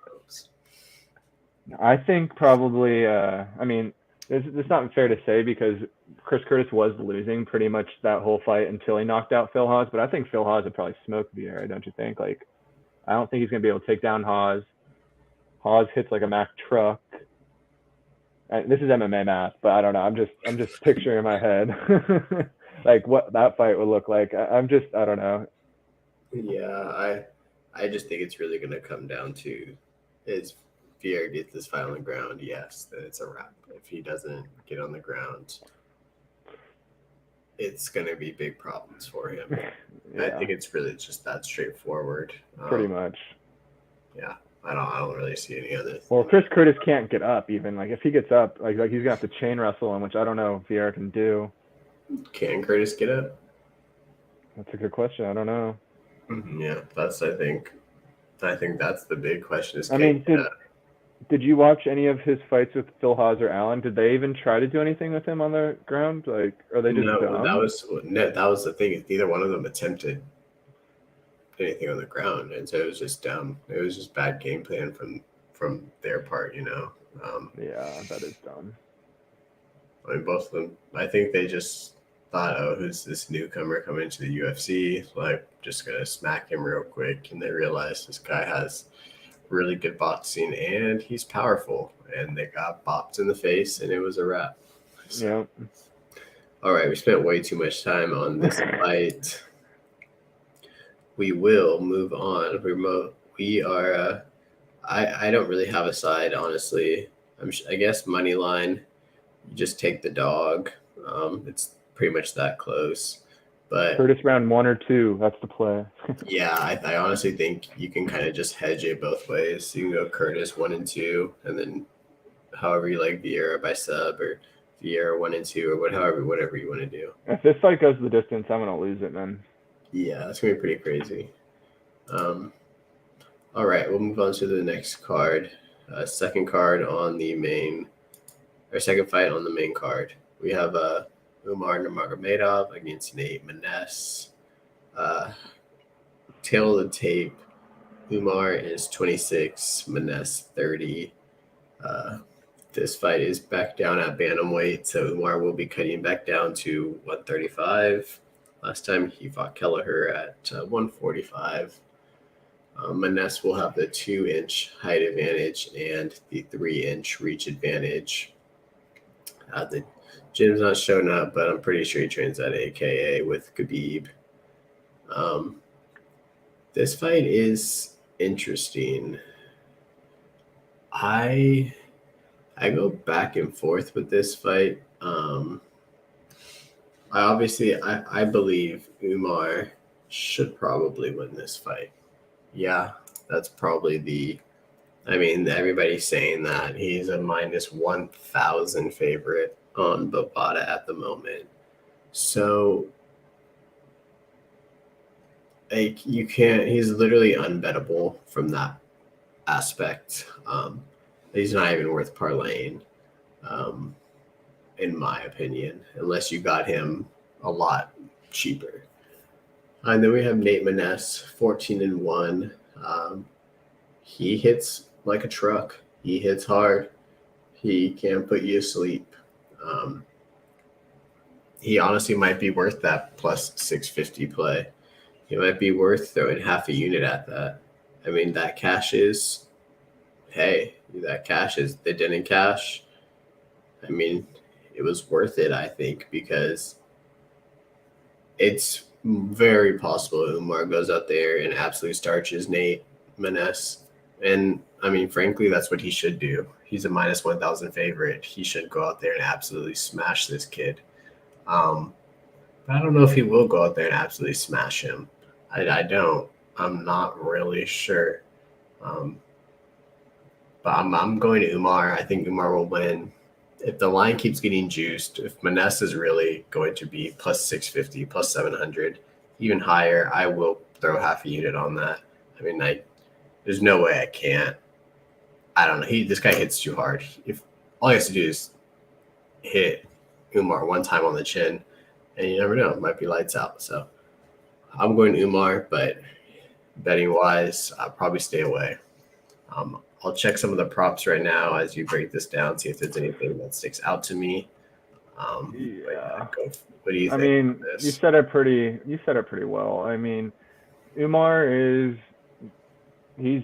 I think probably, I mean, it's not fair to say because Chris Curtis was losing pretty much that whole fight until he knocked out Phil Hawes, but I think Phil Hawes would probably smoke Vieira, don't you think? Like, I don't think he's going to be able to take down Hawes. Hawes hits like a Mack truck. This is MMA math, but I don't know. I'm just picturing in my head like what that fight would look like. I don't know. Yeah, I just think it's really going to come down to is Vieira gets this fight on the ground, yes, then it's a wrap. If he doesn't get on the ground, it's going to be big problems for him. Yeah. I think it's really just that straightforward. Pretty much. Yeah, I don't really see any other. Well, Chris Curtis can't get up even. Like, if he gets up, like he's gonna have to chain wrestle him, which I don't know if Vieira can do. Can Curtis get up? That's a good question. I don't know. Yeah, I think that's the big question. Is did you watch any of his fights with Phil Hawes or Allen? Did they even try to do anything with him on the ground? Like, are they just dumb? That was the thing. Neither one of them attempted anything on the ground, and so it was just dumb. It was just bad game plan from their part, you know. Yeah, that is dumb. I mean, both of them. I think they just thought, oh, who's this newcomer coming to the UFC? Like, just gonna smack him real quick, and they realized this guy has really good boxing, and he's powerful. And they got bopped in the face, and it was a wrap. So, Yeah. all right, we spent way too much time on this fight. We will move on. We are. I don't really have a side, honestly. I guess money line. You just take the dog. It's pretty much that close. But Curtis round 1 or 2. That's the play. yeah, I honestly think you can kind of just hedge it both ways. You can go Curtis 1 and 2, and then however you like Vieira by sub, or Vieira 1 and 2, or whatever you want to do. If this fight goes the distance, I'm gonna lose it, man. Yeah, that's gonna be pretty crazy. All right, we'll move on to the next card. Second fight on the main card. We have Umar Nurmagomedov against Nate Maness. Tail of the tape. Umar is 26, Maness 30. This fight is back down at bantamweight, so Umar will be cutting back down to 135. Last time he fought Kelleher at 145. Maness will have the 2-inch height advantage and the 3-inch reach advantage. The gym's not showing up, but I'm pretty sure he trains at AKA with Khabib. This fight is interesting. I go back and forth with this fight. I believe Umar should probably win this fight. Yeah, that's probably everybody's saying that he's a minus 1,000 favorite on Bovada at the moment. So, he's literally unbettable from that aspect. He's not even worth parlaying, in my opinion, unless you got him a lot cheaper. And then we have Nate Maness, 14-1. He hits like a truck. He hits hard. He can put you to sleep. He honestly might be worth that plus 650 play. He might be worth throwing half a unit at that. I mean, that cash is, they didn't cash. I mean, it was worth it, I think, because it's very possible Umar goes out there and absolutely starches Nate Maness. And, I mean, frankly, that's what he should do. He's a minus 1,000 favorite. He should go out there and absolutely smash this kid. But I don't know if he will go out there and absolutely smash him. I don't. I'm not really sure. But I'm going to Umar. I think Umar will win. If the line keeps getting juiced, if Maness is really going to be plus 650, plus 700, even higher, I will throw half a unit on that. I mean, there's no way I can't. I don't know. This guy hits too hard. If all he has to do is hit Umar one time on the chin, and you never know, it might be lights out. So I'm going Umar, but betting wise, I'll probably stay away. I'll check some of the props right now as you break this down, see if there's anything that sticks out to me. Yeah. What do you think? I mean, you said it pretty well. I mean, Umar he's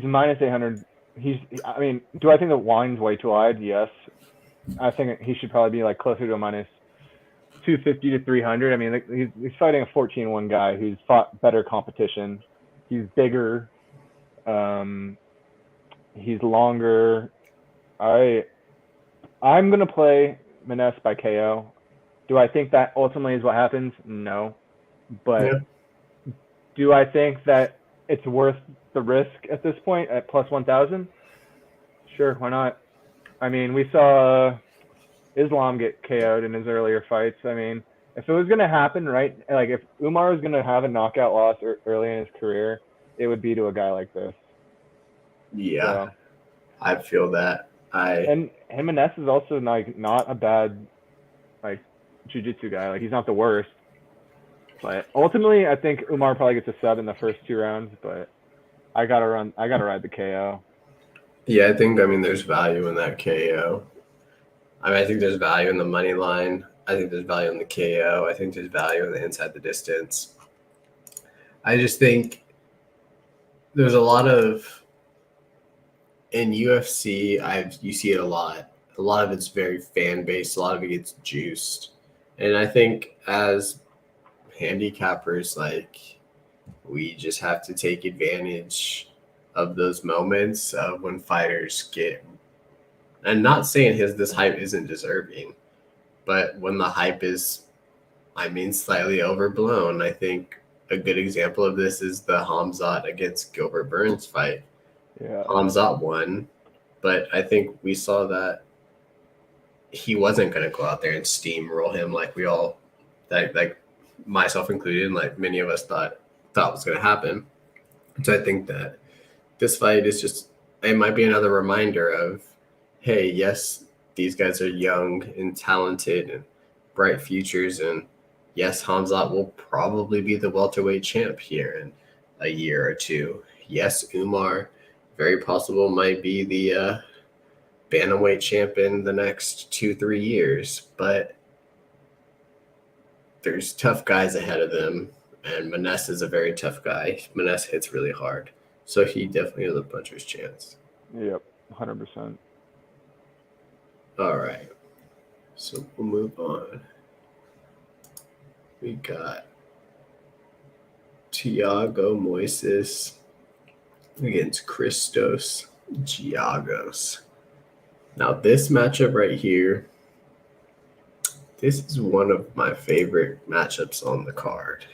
minus 800. I mean, do I think the line's way too wide? Yes. I think he should probably be like closer to a minus 250 to 300. I mean, he's fighting a 14-1 guy who's fought better competition. He's bigger. He's longer. I'm going to play Maness by KO. Do I think that ultimately is what happens? No. But do I think that it's worth the risk at this point at plus 1,000? Sure, why not? I mean, we saw Islam get KO'd in his earlier fights. I mean, if it was going to happen, right, like if Umar was going to have a knockout loss early in his career, it would be to a guy like this. Yeah, so, I feel that. And Maness is also not a bad jiu-jitsu guy. Like, he's not the worst. But ultimately, I think Umar probably gets a sub in the first 2 rounds. But I gotta ride the KO. Yeah, I think there's value in that KO. I think there's value in the money line. I think there's value in the KO. I think there's value in the inside the distance. I just think there's a lot of in UFC, you see it a lot. A lot of it's very fan based. A lot of it gets juiced, and I think as handicappers, like we just have to take advantage of those moments of when fighters get. And not saying this hype isn't deserving, but when the hype is, I mean, slightly overblown, I think a good example of this is the Hamzat against Gilbert Burns fight. Yeah. Hamzat won, but I think we saw that he wasn't going to go out there and steamroll him like we all, like myself included, like many of us thought was going to happen. So I think that this fight is just, it might be another reminder of, hey, yes, these guys are young and talented and bright futures, and yes, Hamzat will probably be the welterweight champ here in a year or two. Yes, Umar very possible might be the bantamweight champ in the next 2-3 years, but there's tough guys ahead of them, and Maness is a very tough guy. Maness hits really hard, so he definitely has a puncher's chance. Yep, 100%. All right, so we'll move on. We got Thiago Moises against Christos Giagos. Now, this matchup right here, this is one of my favorite matchups on the card.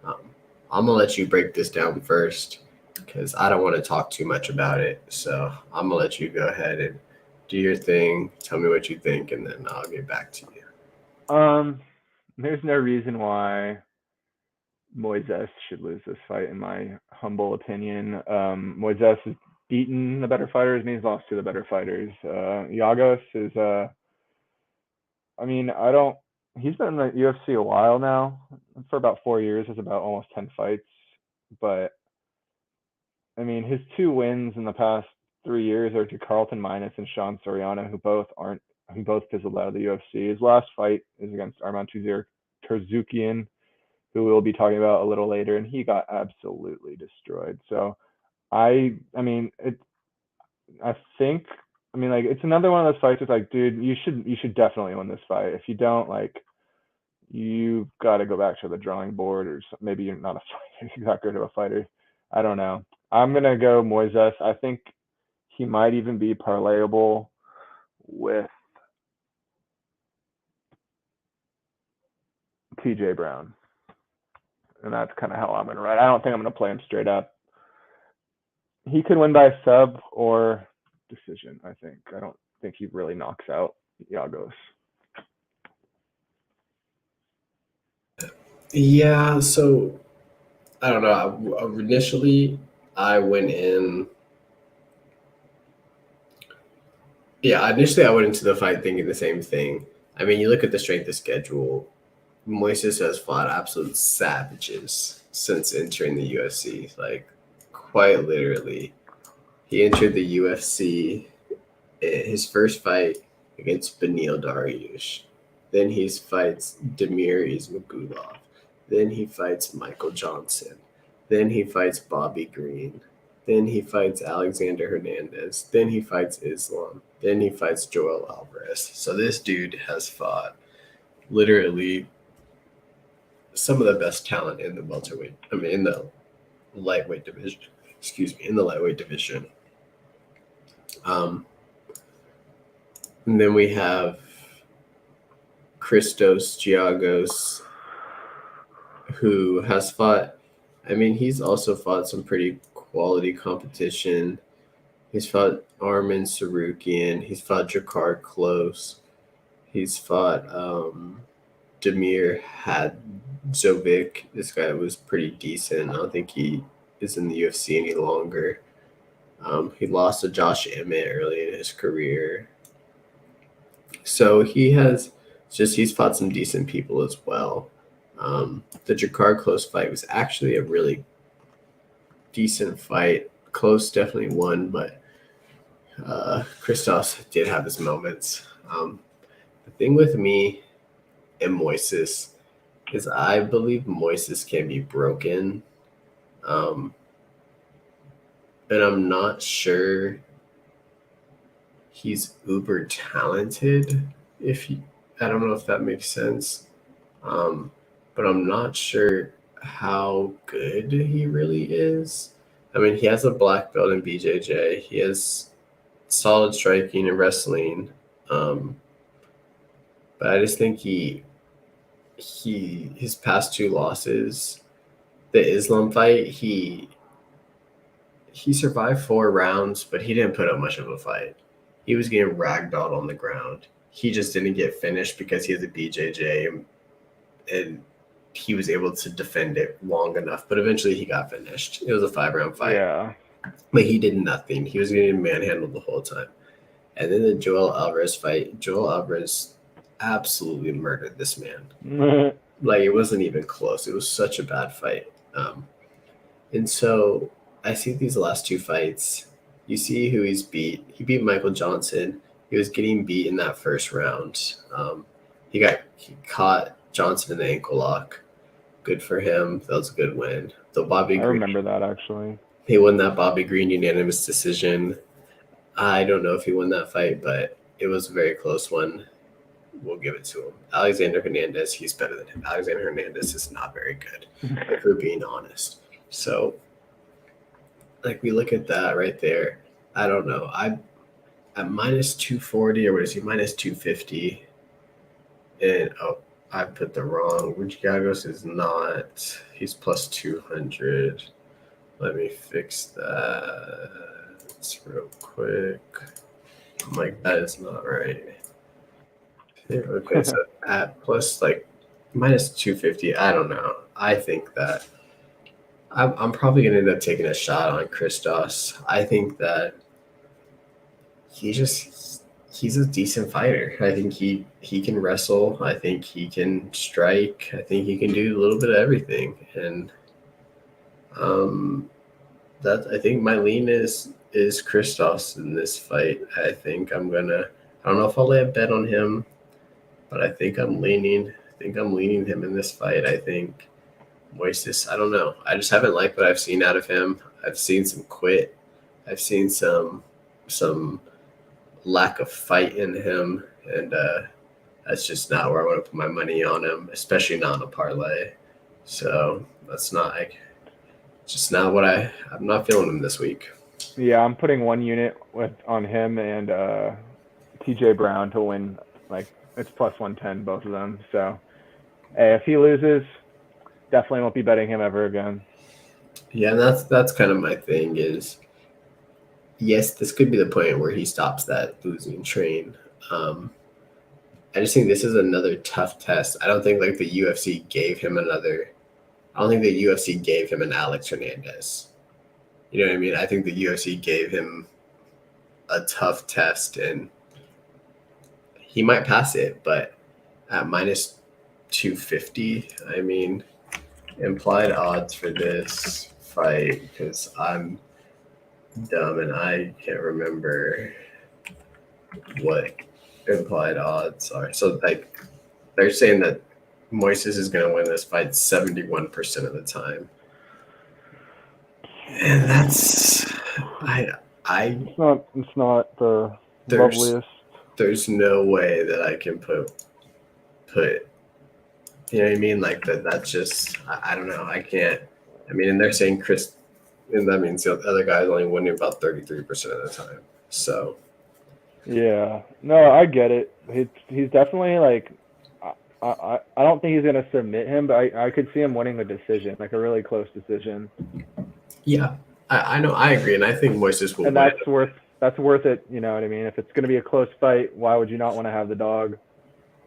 I'm going to let you break this down first because I don't want to talk too much about it. So I'm going to let you go ahead and do your thing. Tell me what you think, and then I'll get back to you. There's no reason why Moises should lose this fight, in my humble opinion. Moises has beaten the better fighters, and he's lost to the better fighters. Giagos is, he's been in the UFC a while now, for about 4 years, has about almost 10 fights. But, I mean, his 2 wins in the past 3 years are to Carlton Minus and Sean Soriano, who both fizzled out of the UFC. His last fight is against Arman Tsaruykan, who we'll be talking about a little later, and he got absolutely destroyed. So it's another one of those fights. It's like, dude, you should definitely win this fight. If you don't, like, you've got to go back to the drawing board, or maybe you're not a fighter. You're not good of a fighter. I don't know. I'm gonna go Moises. I think he might even be parlayable with TJ Brown. And that's kind of how I'm going to ride. I don't think I'm going to play him straight up. He could win by sub or decision, I think. I don't think he really knocks out Giagos. Yeah, so I don't know. Initially, I went in. Yeah, initially I went into the fight thinking the same thing. I mean, you look at the strength of schedule. Moises has fought absolute savages since entering the UFC. Like, quite literally. He entered the UFC, his first fight against Beneil Dariush. Then he fights Damir Ismagulov. Then he fights Michael Johnson. Then he fights Bobby Green. Then he fights Alexander Hernandez. Then he fights Islam. Then he fights Joel Alvarez. So this dude has fought literally some of the best talent in the in the lightweight division. In the lightweight division. And then we have Christos Giagos, who has fought. I mean, he's also fought some pretty quality competition. He's fought Arman Tsaruykan. He's fought Jakar Close. He's fought Damir Hadzovic. This guy was pretty decent. I don't think he is in the UFC any longer. He lost to Josh Emmett early in his career. So he's fought some decent people as well. The Jakar Close fight was actually a really decent fight. Close definitely won, but Christos did have his moments. The thing with me and Moises is I believe Moises can be broken. And I'm not sure he's uber talented. I don't know if that makes sense, but I'm not sure how good he really is. I mean, he has a black belt in BJJ. He has solid striking and wrestling, um, but I just think his past two losses, the Islam fight, he survived 4 rounds, but he didn't put up much of a fight. He was getting ragdolled on the ground. He just didn't get finished because he has a BJJ, and he was able to defend it long enough. But eventually he got finished. It was a 5-round fight. Yeah. But he did nothing. He was getting manhandled the whole time. And then the Joel Alvarez fight, Joel Alvarez absolutely murdered this man. Like, it wasn't even close. It was such a bad fight. And so I see these last two fights. You see who he's beat. He beat Michael Johnson. He was getting beat in that first round. He caught Johnson in the ankle lock. Good for him. That was a good win. The Bobby I Green, remember that actually. he won that Bobby Green unanimous decision. I don't know if he won that fight, but it was a very close one. We'll give it to him. Alexander Hernandez, he's better than him. Alexander Hernandez is not very good, if we're being honest. So, like, we look at that right there. I don't know. I'm at minus 240, or what is he? Minus 250. And, I put the wrong. Rugiagos is not. He's plus 200. Let me fix that real quick. I'm like, that is not right. Yeah, okay, so at plus like minus 250, I don't know. I think that I'm probably going to end up taking a shot on Christos. I think that he's a decent fighter. I think he can wrestle. I think he can strike. I think he can do a little bit of everything. And that I think my lean is Christos in this fight. I don't know if I'll lay a bet on him, but I think I'm leaning him in this fight. I think Moises, I don't know. I just haven't liked what I've seen out of him. I've seen some quit. I've seen some lack of fight in him, and that's just not where I want to put my money on him, especially not in a parlay. So that's not just not what I'm not feeling him this week. Yeah, I'm putting 1 unit on him and TJ Brown to win. Like, it's plus 110, both of them. So, hey, if he loses, definitely won't be betting him ever again. Yeah, and that's kind of my thing is, yes, this could be the point where he stops that losing train. I just think this is another tough test. I don't think like the UFC gave him an Alex Hernandez. You know what I mean? I think the UFC gave him a tough test, and he might pass it, but at minus 250, I mean, implied odds for this fight, because I'm dumb and I can't remember what implied odds are. So, like, they're saying that Moises is going to win this fight 71% of the time. And that's It's not the loveliest. There's no way that I can put you know what I mean? Like that's just I don't know. I can't. I mean, and they're saying and that means the other guy's only winning about 33% of the time. So yeah, no, I get it. He's definitely like, I don't think he's gonna submit him, but I could see him winning a decision, like a really close decision. Yeah, I know, I agree, and I think Moises will. And that's worth it. You know what I mean? If it's gonna be a close fight, why would you not want to have the dog?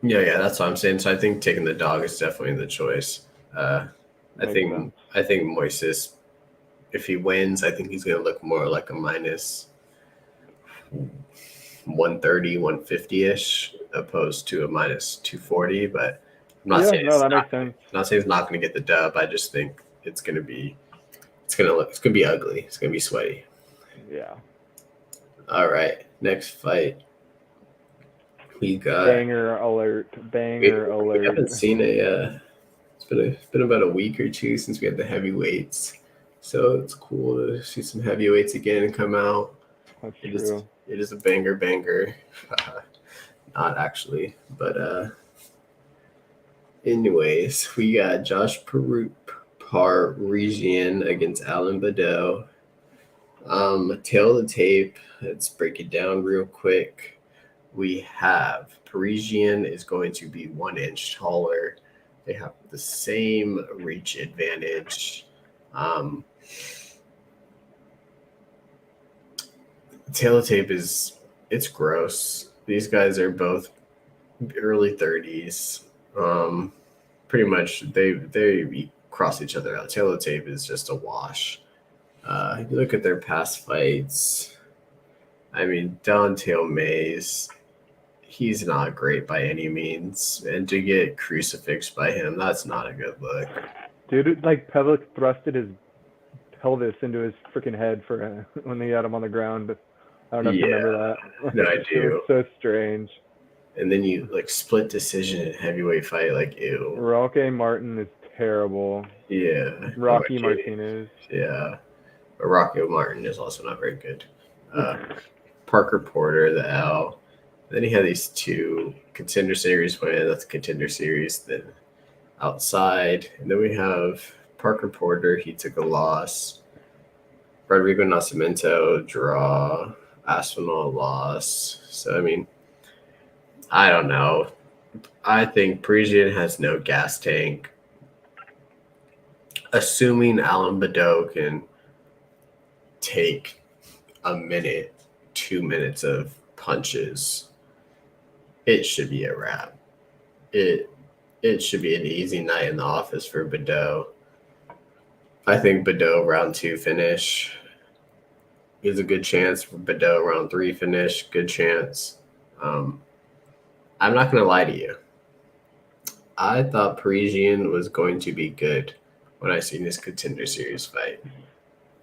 Yeah, that's what I'm saying. So I think taking the dog is definitely the choice. I think Moises, if he wins, I think he's going to look more like a minus 130, 150-ish, opposed to a minus 240. But I'm not saying makes sense. I'm not saying he's not going to get the dub. I just think it's going to be ugly. It's going to be sweaty. Yeah. All right, next fight. We got banger alert. We haven't seen it's been about a week or two since we had the heavyweights, so it's cool to see some heavyweights again come out. That's It true. is a banger. Not actually, but anyways, we got Josh Parisian against Alan Badeau. Tail of the tape. Let's break it down real quick. We have Parisian is going to be 1 inch taller. They have the same reach advantage. Tail of the tape it's gross. These guys are both early 30s. Pretty much they cross each other out. Tail of the tape is just a wash. You look at their past fights. I mean, Dontail Mays, he's not great by any means, and to get crucifixed by him, that's not a good look. Dude, like Pavlik thrusted his pelvis into his freaking head for when they had him on the ground. I don't know if you remember that. No, I It do. was so strange. And then you like split decision in heavyweight fight, like ew. Roque Martin is terrible. Yeah. Rocky Martinez. Yeah. But Rocky Martin is also not very good. Parker Porter, the L. Then he had these 2 contender series wins. That's a contender series. Then outside. And then we have Parker Porter. He took a loss. Rodrigo Nascimento, draw. Aspinall, loss. So, I mean, I don't know. I think Parisian has no gas tank. Assuming Alan Badeau can take a minute, 2 minutes of punches, it should be a wrap. It should be an easy night in the office for Badeau. I think Badeau round 2 finish is a good chance for Badeau round 3 finish. Good chance. I'm not going to lie to you. I thought Parisian was going to be good when I seen this contender series fight.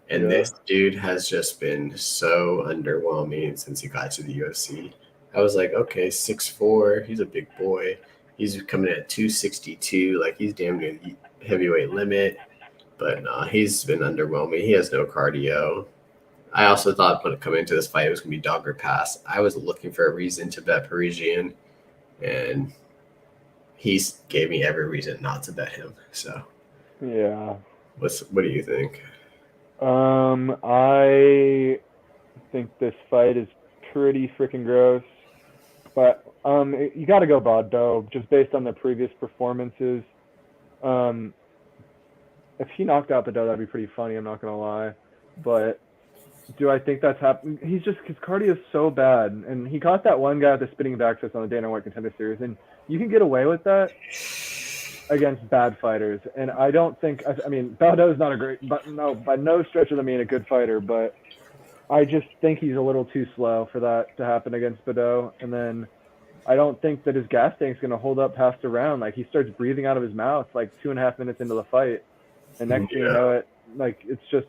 And this dude has just been so underwhelming since he got to the UFC. I was like, okay, 6'4", he's a big boy. He's coming at 262, like he's damn near the heavyweight limit. But nah, he's been underwhelming. He has no cardio. I also thought when coming into this fight, it was going to be dog or pass. I was looking for a reason to bet Parisian, and he gave me every reason not to bet him. So, yeah. What do you think? I think this fight is pretty freaking gross, but you got to go Badeau just based on the previous performances. If he knocked out Badeau, that'd be pretty funny. I'm not gonna lie, but do I think that's happening? His cardio is so bad, and he caught that one guy at the spinning back fist on the Dana White Contender Series, and you can get away with that against bad fighters. And I don't think, I mean, Badeau's not a great, but no, by no stretch of the mean a good fighter, but I just think he's a little too slow for that to happen against Badeau. And then I don't think that his gas tank's going to hold up past a round. Like, he starts breathing out of his mouth like 2.5 minutes into the fight. And next thing you know, it's just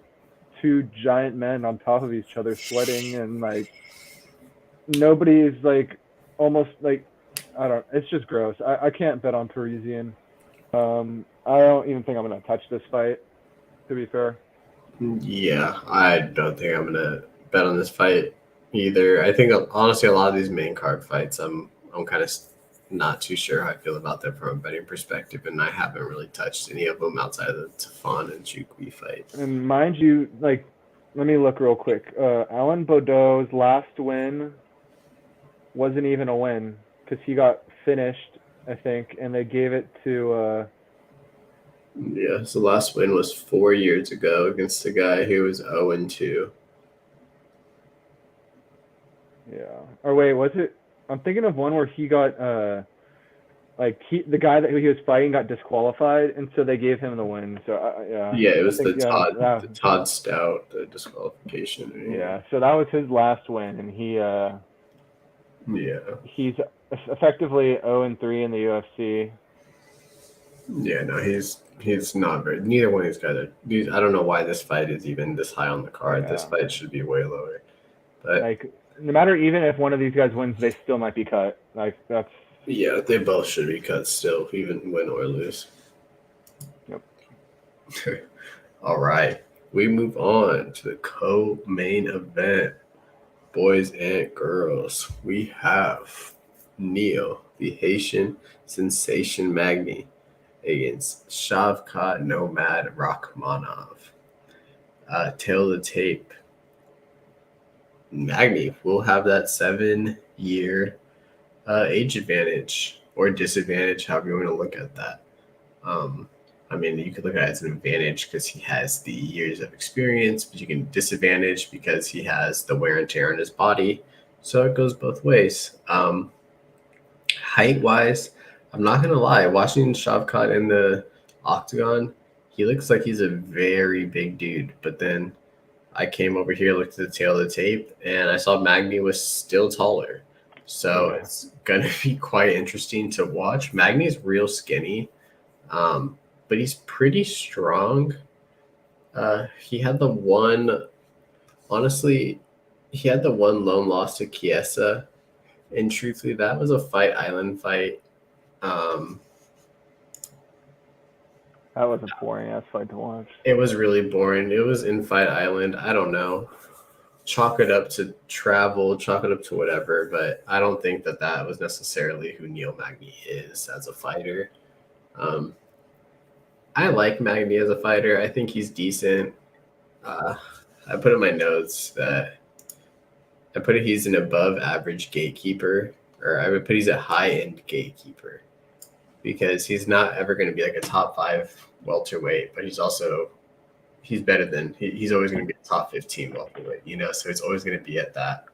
2 giant men on top of each other sweating, and like nobody's like almost like, it's just gross. I can't bet on Parisian. I don't even think I'm gonna touch this fight, to be fair. Yeah, I don't think I'm gonna bet on this fight either. I think honestly a lot of these main card fights I'm kind of not too sure how I feel about them from a betting perspective, and I haven't really touched any of them outside of the Tafon and Chukwi fight. And mind you, like, let me look real quick. Alan Badeau's last win wasn't even a win because he got finished, I think, and they gave it to. Yeah, so the last win was 4 years ago against a guy who was 0-2. Yeah. Or wait, was it? I'm thinking of one where he got the guy that he was fighting got disqualified, and so they gave him the win. So yeah. Yeah, it was the Todd Stout disqualification. Right? Yeah. So that was his last win, and he's effectively 0-3 in the UFC. Yeah, no, he's not very. Neither one of these guys are. I don't know why this fight is even this high on the card. Yeah. This fight should be way lower. But like, no matter even if one of these guys wins, they still might be cut. Like, that's. Yeah, they both should be cut still, even win or lose. Yep. All right, we move on to the co-main event. boys and girls, we have Neil, the Haitian sensation Magni, against Shavkat Nomad Rachmanov. Tail of the tape. Magni will have that 7-year age advantage or disadvantage, however you want to look at that. I mean, you could look at it as an advantage because he has the years of experience, but you can disadvantage because he has the wear and tear on his body. So it goes both ways. Height-wise, I'm not going to lie. Watching Shavkat in the octagon, he looks like he's a very big dude. But then I came over here, looked at the tail of the tape, and I saw Magni was still taller. So it's going to be quite interesting to watch. Magni's real skinny. But he's pretty strong. He had the one lone loss to Chiesa, and truthfully, that was a Fight Island fight. That was a boring ass fight to watch. It was really boring. It was in Fight Island. I don't know. Chalk it up to travel, chalk it up to whatever, but I don't think that was necessarily who Neil Magny is as a fighter. I like Magny as a fighter. I think he's decent. I put in my notes that he's an above average gatekeeper, or I would put he's a high end gatekeeper because he's not ever going to be like a top 5 welterweight, but he's better than he's always going to be a top 15 welterweight, so he's always going to be at that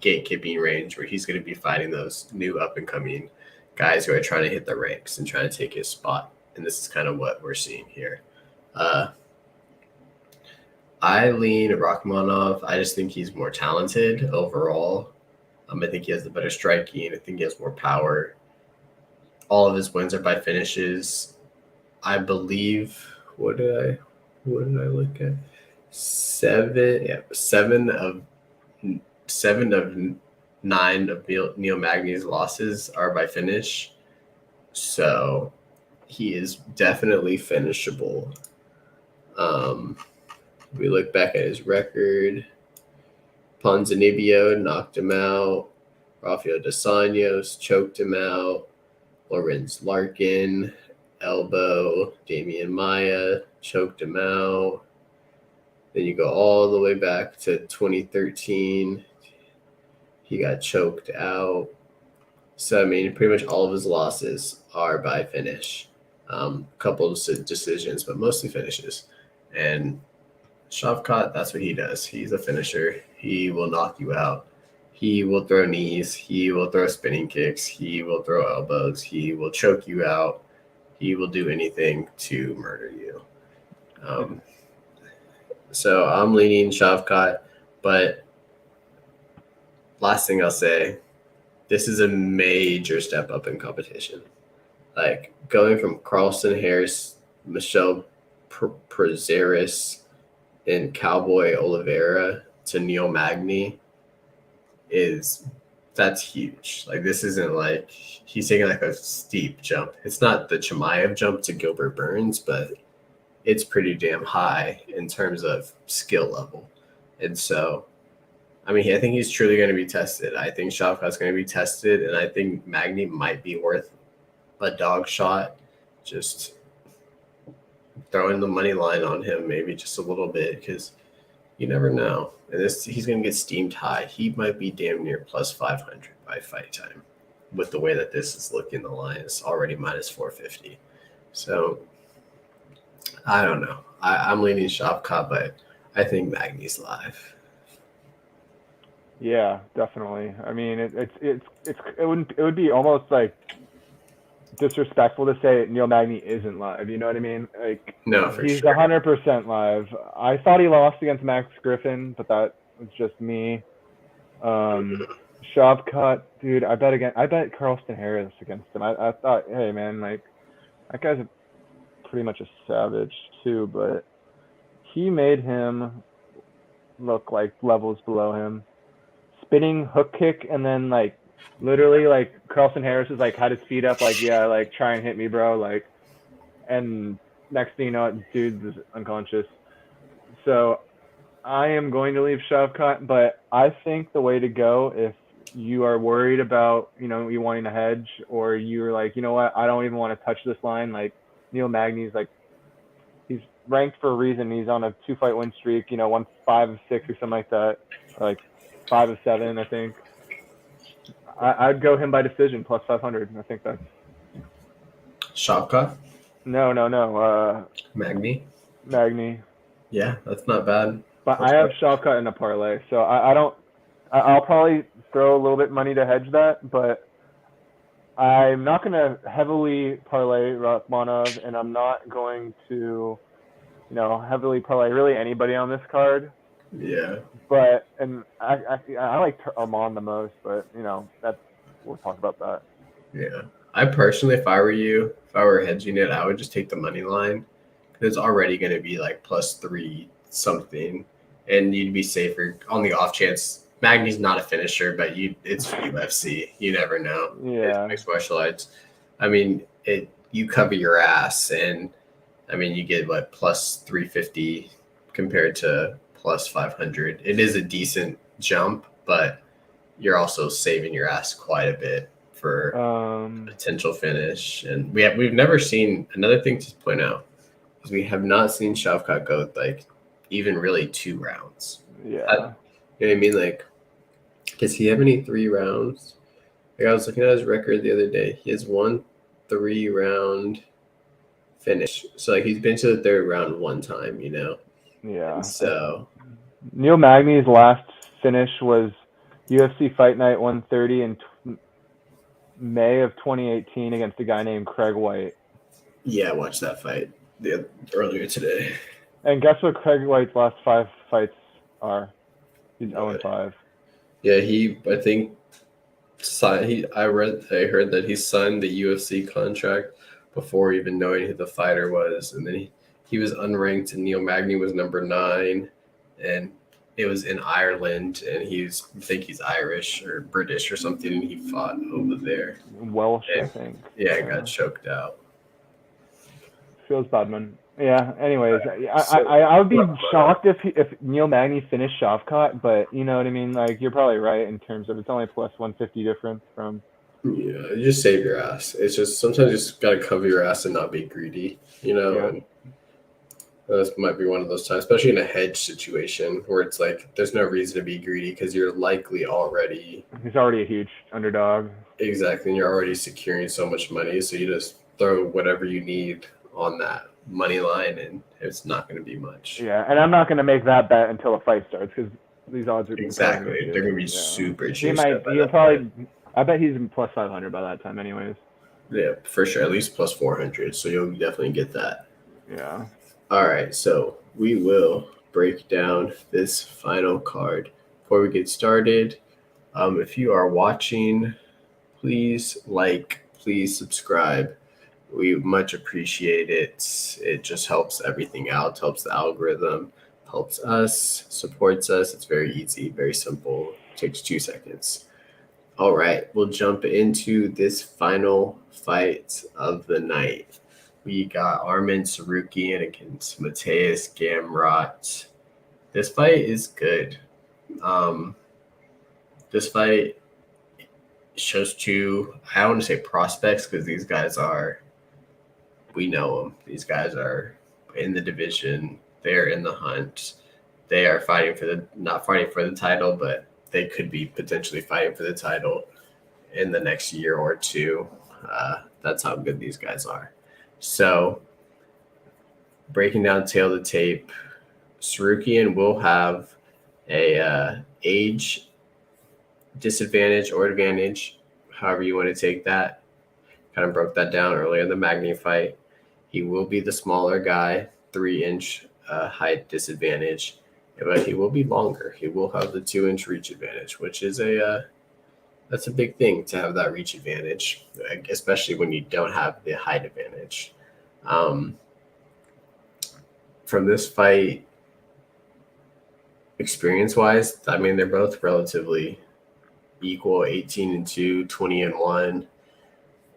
gatekeeping range where he's going to be fighting those new up and coming guys who are trying to hit the ranks and trying to take his spot. And this is kind of what we're seeing here. I lean Rachmanov. I just think he's more talented overall. I think he has the better striking. I think he has more power. All of his wins are by finishes. I believe. What did I look at? 7 of 9 of Neil Magny's losses are by finish. So he is definitely finishable. We look back at his record. Ponzinibbio knocked him out. Rafael dos Anjos choked him out. Lorenz Larkin, elbow. Damian Maia choked him out. Then you go all the way back to 2013. He got choked out. So, I mean, pretty much all of his losses are by finish. A couple of decisions, but mostly finishes. And Shavkat, that's what he does. He's a finisher. He will knock you out. He will throw knees. He will throw spinning kicks. He will throw elbows. He will choke you out. He will do anything to murder you. So I'm leaning Shavkat, but last thing I'll say, this is a major step up in competition. Like going from Carlston Harris, Michelle Prazeres, and Cowboy Oliveira to Neil Magny that's huge. Like this isn't like he's taking like a steep jump. It's not the Chimaev jump to Gilbert Burns, but it's pretty damn high in terms of skill level. And so, I mean, I think he's truly going to be tested. I think Shavkat's going to be tested, and I think Magny might be worth a dog shot. Just throwing the money line on him maybe just a little bit because you never know. And he's going to get steamed high. He might be damn near plus 500 by fight time with the way that this is looking. The line is already minus 450. So I don't know. I'm leaning Shavkat, but I think Magny's live. Yeah, definitely. I mean, it would be almost like disrespectful to say Neil Magny isn't live. You know what I mean? Like, no, for he's sure. 100% live. I thought he lost against Max Griffin, but that was just me. Shavkat, dude, I bet Carlston Harris against him. I thought, hey man, like that guy's pretty much a savage too, but he made him look like levels below him. Spinning hook kick, and then like literally like Carlston Harris is like had his feet up, like, yeah, like try and hit me, bro. Like, and next thing you know, dude is unconscious. So I am going to leave Shavkat, but I think the way to go, if you are worried about, you wanting to hedge, or you're like, you know what, I don't even want to touch this line. Like Neil Magny's like, he's ranked for a reason. He's on a 2-fight win streak. Won 5 of 6 or something like that, or like 5 of 7, I think. I'd go him by decision plus 500. I think that's Shavkat? no. Magny? Magny. Yeah, that's not bad. But I have Shavkat in a parlay, so I don't. I'll probably throw a little bit of money to hedge that, but I'm not going to heavily parlay Rachmanov, and I'm not going to, heavily parlay really anybody on this card. Yeah. But I like Arman the most, but we'll talk about that. Yeah. I personally, if I were you, if I were hedging it, I would just take the money line because it's already going to be like +3 something, and you'd be safer on the off chance. Magny's not a finisher, but it's UFC. You never know. Yeah. It's mixed martial arts. I mean, you cover your ass, and I mean, you get what +350 compared to +500. It is a decent jump, but you're also saving your ass quite a bit for potential finish. And we've never seen, another thing to point out is we have not seen Shavkat go like even really 2 rounds. Yeah. You know what I mean? Like, does he have any 3 rounds? Like, I was looking at his record the other day. He has 1 3-round finish. So like he's been to the 3rd round 1 time, Yeah. And so Neil Magny's last finish was UFC Fight Night 130 in May of 2018 against a guy named Craig White. Yeah, I watched that fight earlier today. And guess what Craig White's last 5 fights are? He's 0-5. Yeah, I think I heard that he signed the UFC contract before even knowing who the fighter was, and then he was unranked, and Neil Magny was number 9, and it was in Ireland, and I think he's Irish or British or something, and he fought over there. Welsh, I think. Yeah, got choked out. Feels bad, man. Yeah. Anyways, I would be shocked if Neil Magny finished Shavkat, but you know what I mean. Like, you're probably right in terms of it's only +150 difference from. Yeah, you just save your ass. It's just sometimes you just gotta cover your ass and not be greedy. Yeah. And this might be one of those times, especially in a hedge situation where it's like there's no reason to be greedy because you're likely He's already a huge underdog. Exactly, and you're already securing so much money, so you just throw whatever you need on that money line, and it's not going to be much. Yeah, and I'm not going to make that bet until the fight starts because these odds are exactly they're going to be super cheap. I bet he's +500 by that time, anyways. Yeah, for sure, at least +400. So you'll definitely get that. Yeah. All right, so we will break down this final card. Before we get started, if you are watching, please please subscribe. We much appreciate it. It just helps everything out, helps the algorithm, helps us, supports us. It's very easy, very simple. It takes 2 seconds. All right, we'll jump into this final fight of the night. We got Arman Tsaruykan against Mateusz Gamrot. This fight is good. This fight shows 2, I don't want to say prospects because these guys we know them. These guys are in the division. They're in the hunt. They are not fighting for the title, but they could be potentially fighting for the title in the next year or 2. That's how good these guys are. So, breaking down tail to tape, Tsaruykan will have a age disadvantage or advantage, however you want to take that. Kind of broke that down earlier in the Magny fight. He will be the smaller guy, 3-inch height disadvantage, but he will be longer. He will have the 2-inch reach advantage, which is that's a big thing to have that reach advantage, especially when you don't have the height advantage. From this fight, experience-wise, I mean, they're both relatively equal, 18-2, 20-1.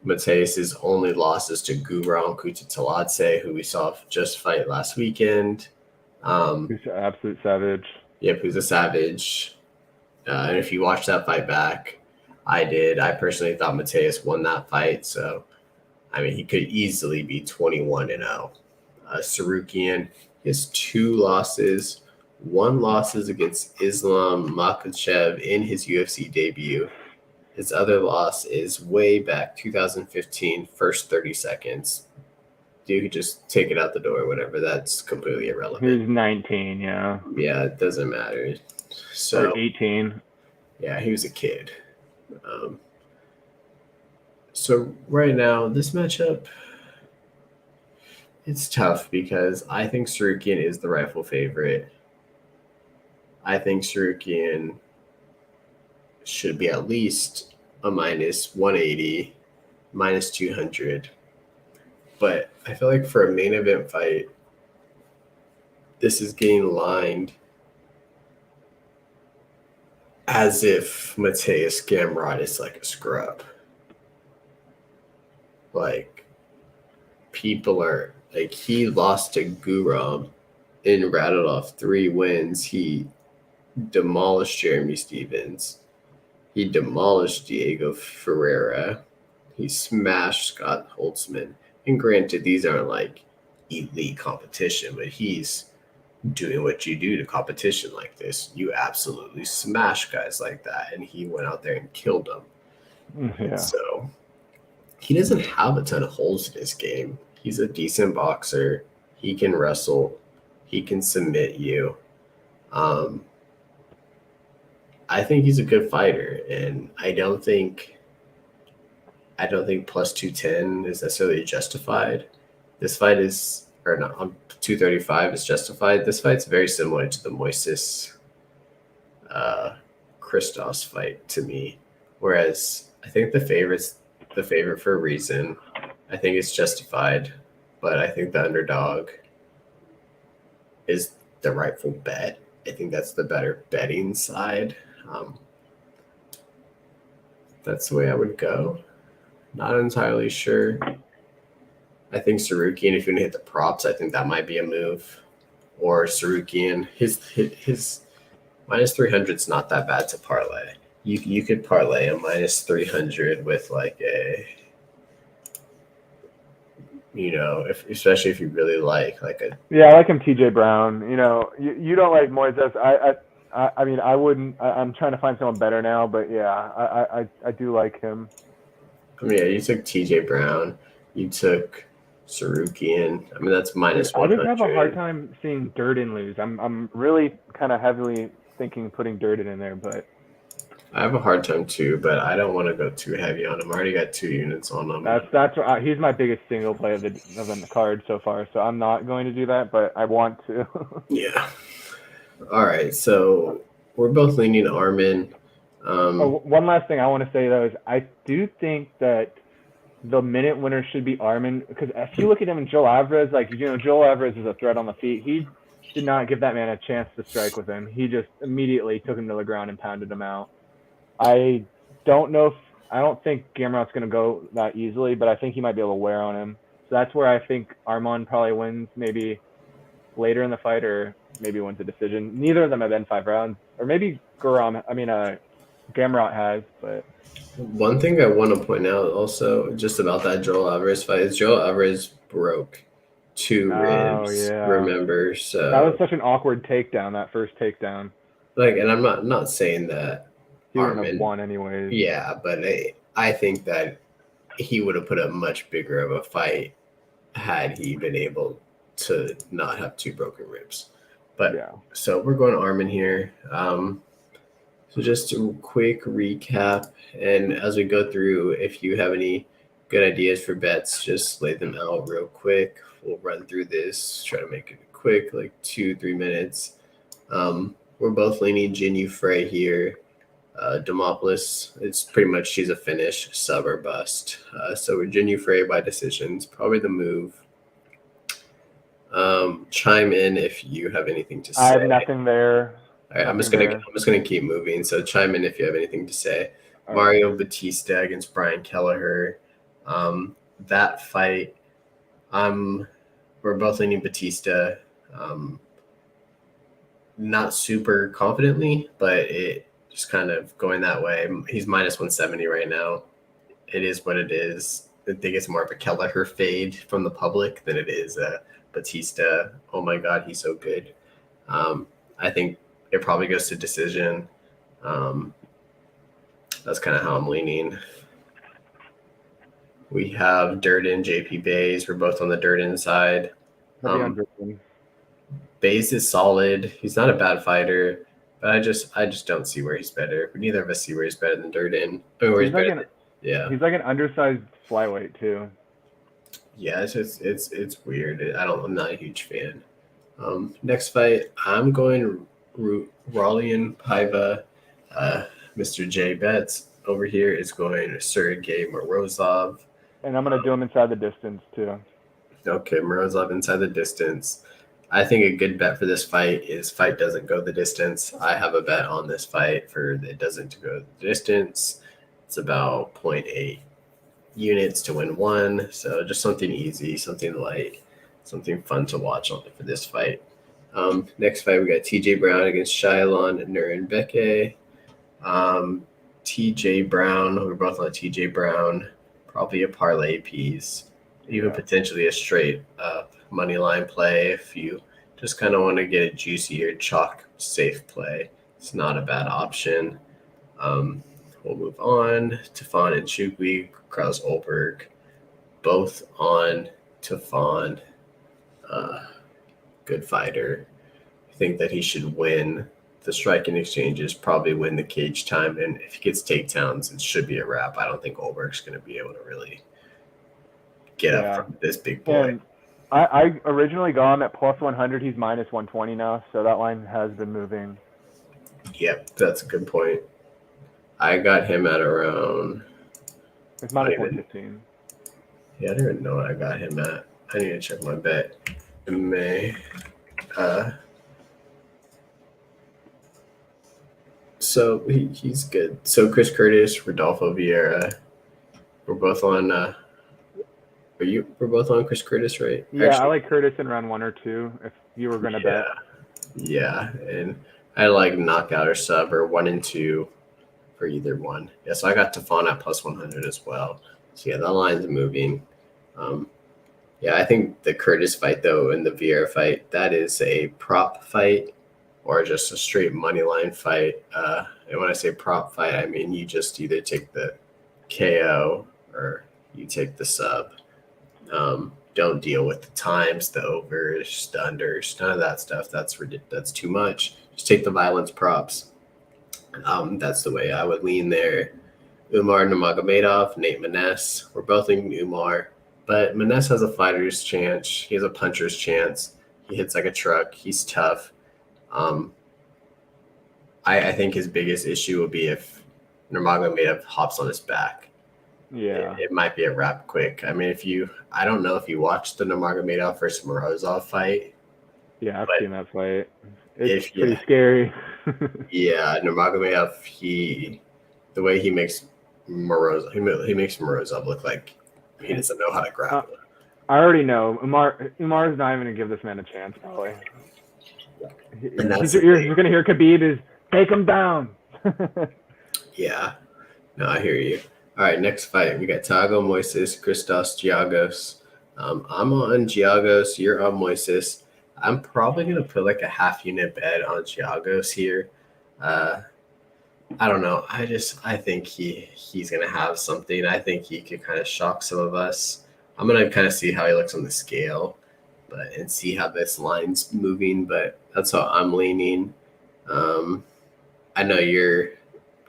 Mateusz's only losses to Gamrot and Kutateladze, who we saw just fight last weekend. He's an absolute savage. Yep, who's a savage. And if you watch that fight back, I did. I personally thought Mateusz won that fight. So, I mean, he could easily be 21-0. Tsaruykan, his 2 losses. 1 loss is against Islam Makhachev in his UFC debut. His other loss is way back 2015, first 30 seconds. Dude could just take it out the door, whatever. That's completely irrelevant. He's 19, yeah. Yeah, it doesn't matter. So or 18. Yeah, he was a kid. So right now, this matchup, it's tough because I think Tsaruykan is the rightful favorite. I think Tsaruykan should be at least a minus 180, minus 200. But I feel like for a main event fight, this is getting lined as if Mateusz Gamrot is like a scrub. Like, people are like, he lost to Guram and rattled off 3 wins. He demolished Jeremy Stevens. He demolished Diego Ferreira. He smashed Scott Holtzman. And granted, these aren't like elite competition, but he's doing what you do to competition like this. You absolutely smash guys like that. And he went out there and killed them. Yeah. So he doesn't have a ton of holes in his game. He's a decent boxer. He can wrestle. He can submit you. I think he's a good fighter, and I don't think plus 210 is necessarily justified. This fight is, or not, 235 is justified. This fight's very similar to the Moises Christos fight to me, whereas I think the favorite's the favorite for a reason. I think it's justified, but I think the underdog is the rightful bet. I think that's the better betting side. That's the way I would go. Not entirely sure. I think Tsaruykan, if you're going to hit the props, I think that might be a move. Or Tsaruykan, his minus 300 is not that bad to parlay. You could parlay a minus 300 with like a, especially if you really like a. Yeah, I like him, TJ Brown. You don't like Moises. I mean, I wouldn't. I'm trying to find someone better now, but yeah, I do like him. I mean, yeah, you took TJ Brown. You took Tsaruykan. I mean, that's minus 100. I just have a hard time seeing Durden lose. I'm really kind of heavily thinking putting Durden in there, but I have a hard time too, but I don't want to go too heavy on him. I already got 2 units on him. That's he's my biggest single play of the card so far, so I'm not going to do that, but I want to. Yeah. All right, so we're both leaning Arman. One last thing I want to say though is I do think that the minute winner should be Arman, because if you look at him and Joel Alvarez, Joel Alvarez is a threat on the feet. He did not give that man a chance to strike with him. He just immediately took him to the ground and pounded him out. I don't think Gamrot's going to go that easily, but I think he might be able to wear on him. So that's where I think Arman probably wins, maybe later in the fight, or maybe wins a decision. Neither of them have been 5 rounds, or maybe Gamrot has. But one thing I want to point out also just about that Joel Alvarez fight is Joel Alvarez broke 2 ribs. Yeah. Remember, so that was such an awkward takedown. That first takedown. Like, and I'm not saying that he wouldn't have won anyways. Yeah, but I think that he would have put up much bigger of a fight had he been able to not have 2 broken ribs. But yeah. So we're going to Arman here. So just a quick recap, and as we go through, if you have any good ideas for bets, just lay them out real quick. We'll run through this, try to make it quick, like 2-3 minutes. We're both leaning Jinyu Frey here. Demopoulos, it's pretty much she's a finish, sub or bust. So we're Jinyu Frey by decisions, probably the move. Chime in if you have anything to say. I have nothing there. All right, I'm just gonna keep moving. So chime in if you have anything to say. All Mario right. Batista against Brian Kelleher. That fight, we're both leaning Batista. not super confidently, but it just kind of going that way. He's minus 170 right now. It is what it is. I think it's more of a Kelleher fade from the public than it is Batista. Oh my God, he's so good. I think it probably goes to decision. That's kind of how I'm leaning. We have Durden, JP Bays. We're both on the Durden side. Bays is solid. He's not a bad fighter, but I just don't see where he's better. Neither of us see where he's better than Durden. He's like an undersized flyweight too. Yeah, it's weird. I'm not a huge fan. Next fight, I'm going Raulian Paiva. Mr. J Betts over here is going Sergey Morozov. And I'm going to do him inside the distance too. Okay, Morozov inside the distance. I think a good bet for this fight is fight doesn't go the distance. I have a bet on this fight for it doesn't go the distance. It's about 0.8 units to win one. So just something easy, something light, something fun to watch on for this fight. Next fight, we got TJ Brown against Shailon Nurenbeke. TJ Brown, we're both on TJ Brown, probably a parlay piece, even potentially a straight money line play if you just kind of want to get a juicy or chalk safe play. It's not a bad option. We'll move on. Tafon and Chukwi, Kraus Olberg, both on Tafon. Good fighter. I think that he should win the striking exchanges, probably win the cage time, and if he gets takedowns, it should be a wrap. I don't think Olberg's going to be able to really get up from this big boy. And I originally got him at plus 100. He's minus 120 now, so that line has been moving. Yep, that's a good point. I got him at around... It's minus 115. Yeah, I don't even know what I got him at. I need to check my bet. In May. So he's good. So Chris Curtis, Rodolfo Vieira, we're both on. We're both on Chris Curtis, right? Yeah, actually, I like Curtis in round 1 or 2. If you were gonna bet. Yeah, and I like knockout or sub or 1 and 2 for either one. Yeah, so I got Tafon at plus 100 as well. So yeah, that line's moving. Yeah, I think the Curtis fight though and the Vieira fight, that is a prop fight or just a straight money line fight. And when I say prop fight, I mean you just either take the KO or you take the sub. Don't deal with the times, the overs, the unders, none of that stuff. That's too much. Just take the violence props. That's the way I would lean there. Umar Nurmagomedov, Nate Maness. We're both in Umar, but Maness has a fighter's chance. He has a puncher's chance. He hits like a truck. He's tough. I think his biggest issue will be if Nurmagomedov hops on his back. Yeah, it might be a wrap quick. I mean, I don't know if you watched the Nurmagomedov versus Morozov fight. Yeah, I've seen that fight. It's pretty scary. Yeah, Nurmagomedov, the way he makes Morozov, he makes Morozov look like he doesn't know how to grapple. I already know. Umar's not even going to give this man a chance, probably. You're going to hear Khabib is, take him down. Yeah. No, I hear you. All right, next fight. We got Thiago Moises, Christos Giagos. I'm on Giagos. You're on Moises. I'm probably going to put like a half unit bet on Giagos here. I don't know. I think he's going to have something. I think he could kind of shock some of us. I'm going to kind of see how he looks on the scale and see how this line's moving, but that's how I'm leaning. I know you're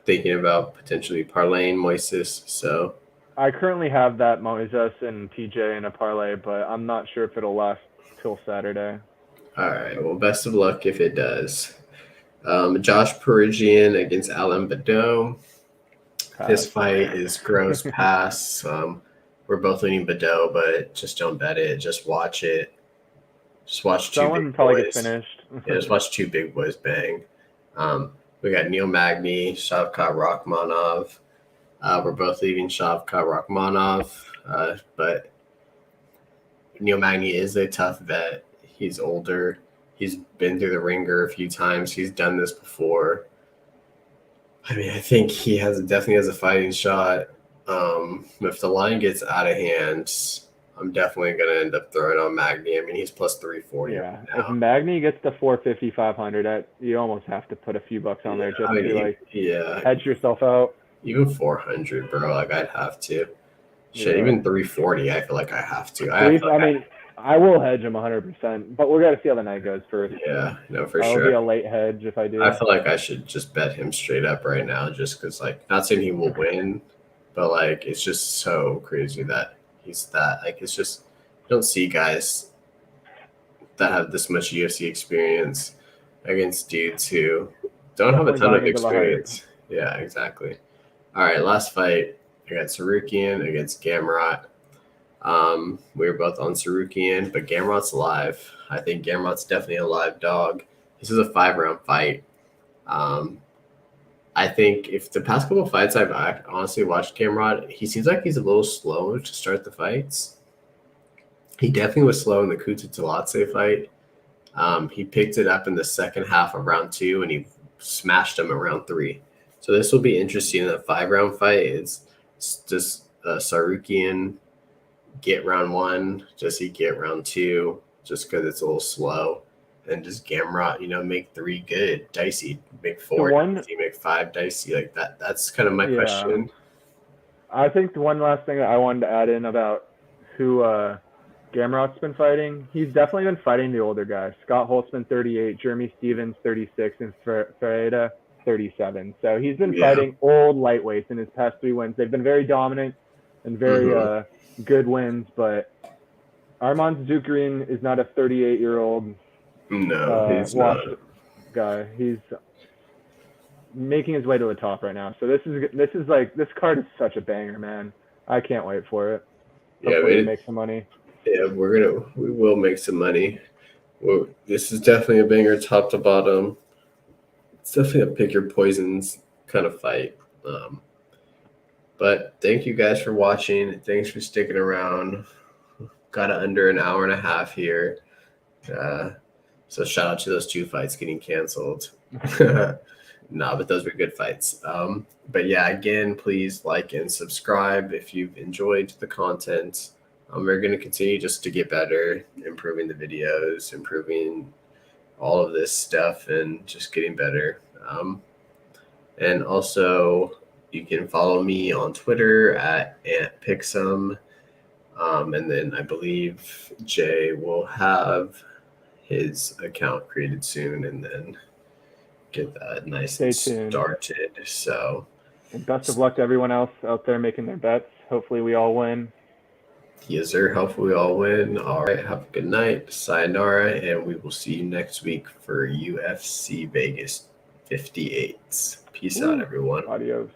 thinking about potentially parlaying Moises, so I currently have that Moises and TJ in a parlay, but I'm not sure if it'll last till Saturday. All right. Well, best of luck if it does. Josh Parisian against Alan Badeau. This fight is gross pass. We're both leaning Badeau, but just don't bet it. Just watch it. Just watch two big probably boys. Get finished. Yeah, just watch two big boys bang. We got Neil Magny, Shavkat Rakhmonov. We're both leaving Shavkat Rakhmonov, but Neil Magny is a tough vet. He's older. He's been through the ringer a few times. He's done this before. I mean, I think he definitely has a fighting shot. If the line gets out of hand, I'm definitely going to end up throwing on Magny. I mean, he's plus 340 Yeah, right if now. Magny gets to 450, 500, you almost have to put a few bucks on there just to like hedge yourself out. Even 400, bro. Like I'd have to. Shit, Yeah. even 340. I feel like I have to. I will hedge him 100%, but we're gonna see how the night goes first. Yeah, no, for That'll sure. be a late hedge if I do. I feel like I should just bet him straight up right now, just because, like, not saying he will win, but like, it's just so crazy that he's that. Like, it's just you don't see guys that have this much UFC experience against dudes who don't have a ton of experience. Yeah, exactly. All right, last fight. I got Tsaruykan against Gamrot. We were both on Tsaruykan, but Gamrot's alive. I think Gamrot's definitely a live dog. This is a 5-round fight. I think if the past couple of fights I've honestly watched Gamrot, he seems like he's a little slow to start the fights. He definitely was slow in the Kuta Talatse fight. He picked it up in the second half of round 2, and he smashed him in round 3. So this will be interesting in a 5-round fight. It's just Tsaruykan get round 1, just he get round 2, just because it's a little slow. And just Gamrot, make 3 good, dicey, make 4 dicey, make 5 dicey, like that. That's kind of my question. I think the one last thing that I wanted to add in about who Gamrot's been fighting, he's definitely been fighting the older guys. Scott Holtzman, 38, Jeremy Stevens, 36, and Ferreira, 37. So he's been fighting old lightweights in his past 3 wins. They've been very dominant and very good wins, but Arman Zukarin is not a 38-year-old he's not guy. He's making his way to the top right now. So this card is such a banger, man. I can't wait for it. Hopefully we make some money. Yeah, we will make some money. This is definitely a banger top to bottom. It's definitely a pick your poisons kind of fight. But thank you guys for watching. Thanks for sticking around. Got it under an hour and a half here. So shout out to those 2 fights getting canceled. But those were good fights. But yeah, again, please like and subscribe if you've enjoyed the content. We're going to continue just to get better, improving the videos, improving all of this stuff, and just getting better. And also, you can follow me on Twitter at AntPixum. And then I believe Jay will have his account created soon, and then get that nice and started. So, and best of luck to everyone else out there making their bets. Hopefully we all win. Yes, sir. Hopefully we all win. All right. Have a good night. Sayonara, and we will see you next week for UFC Vegas 58. Peace out, everyone. Adios.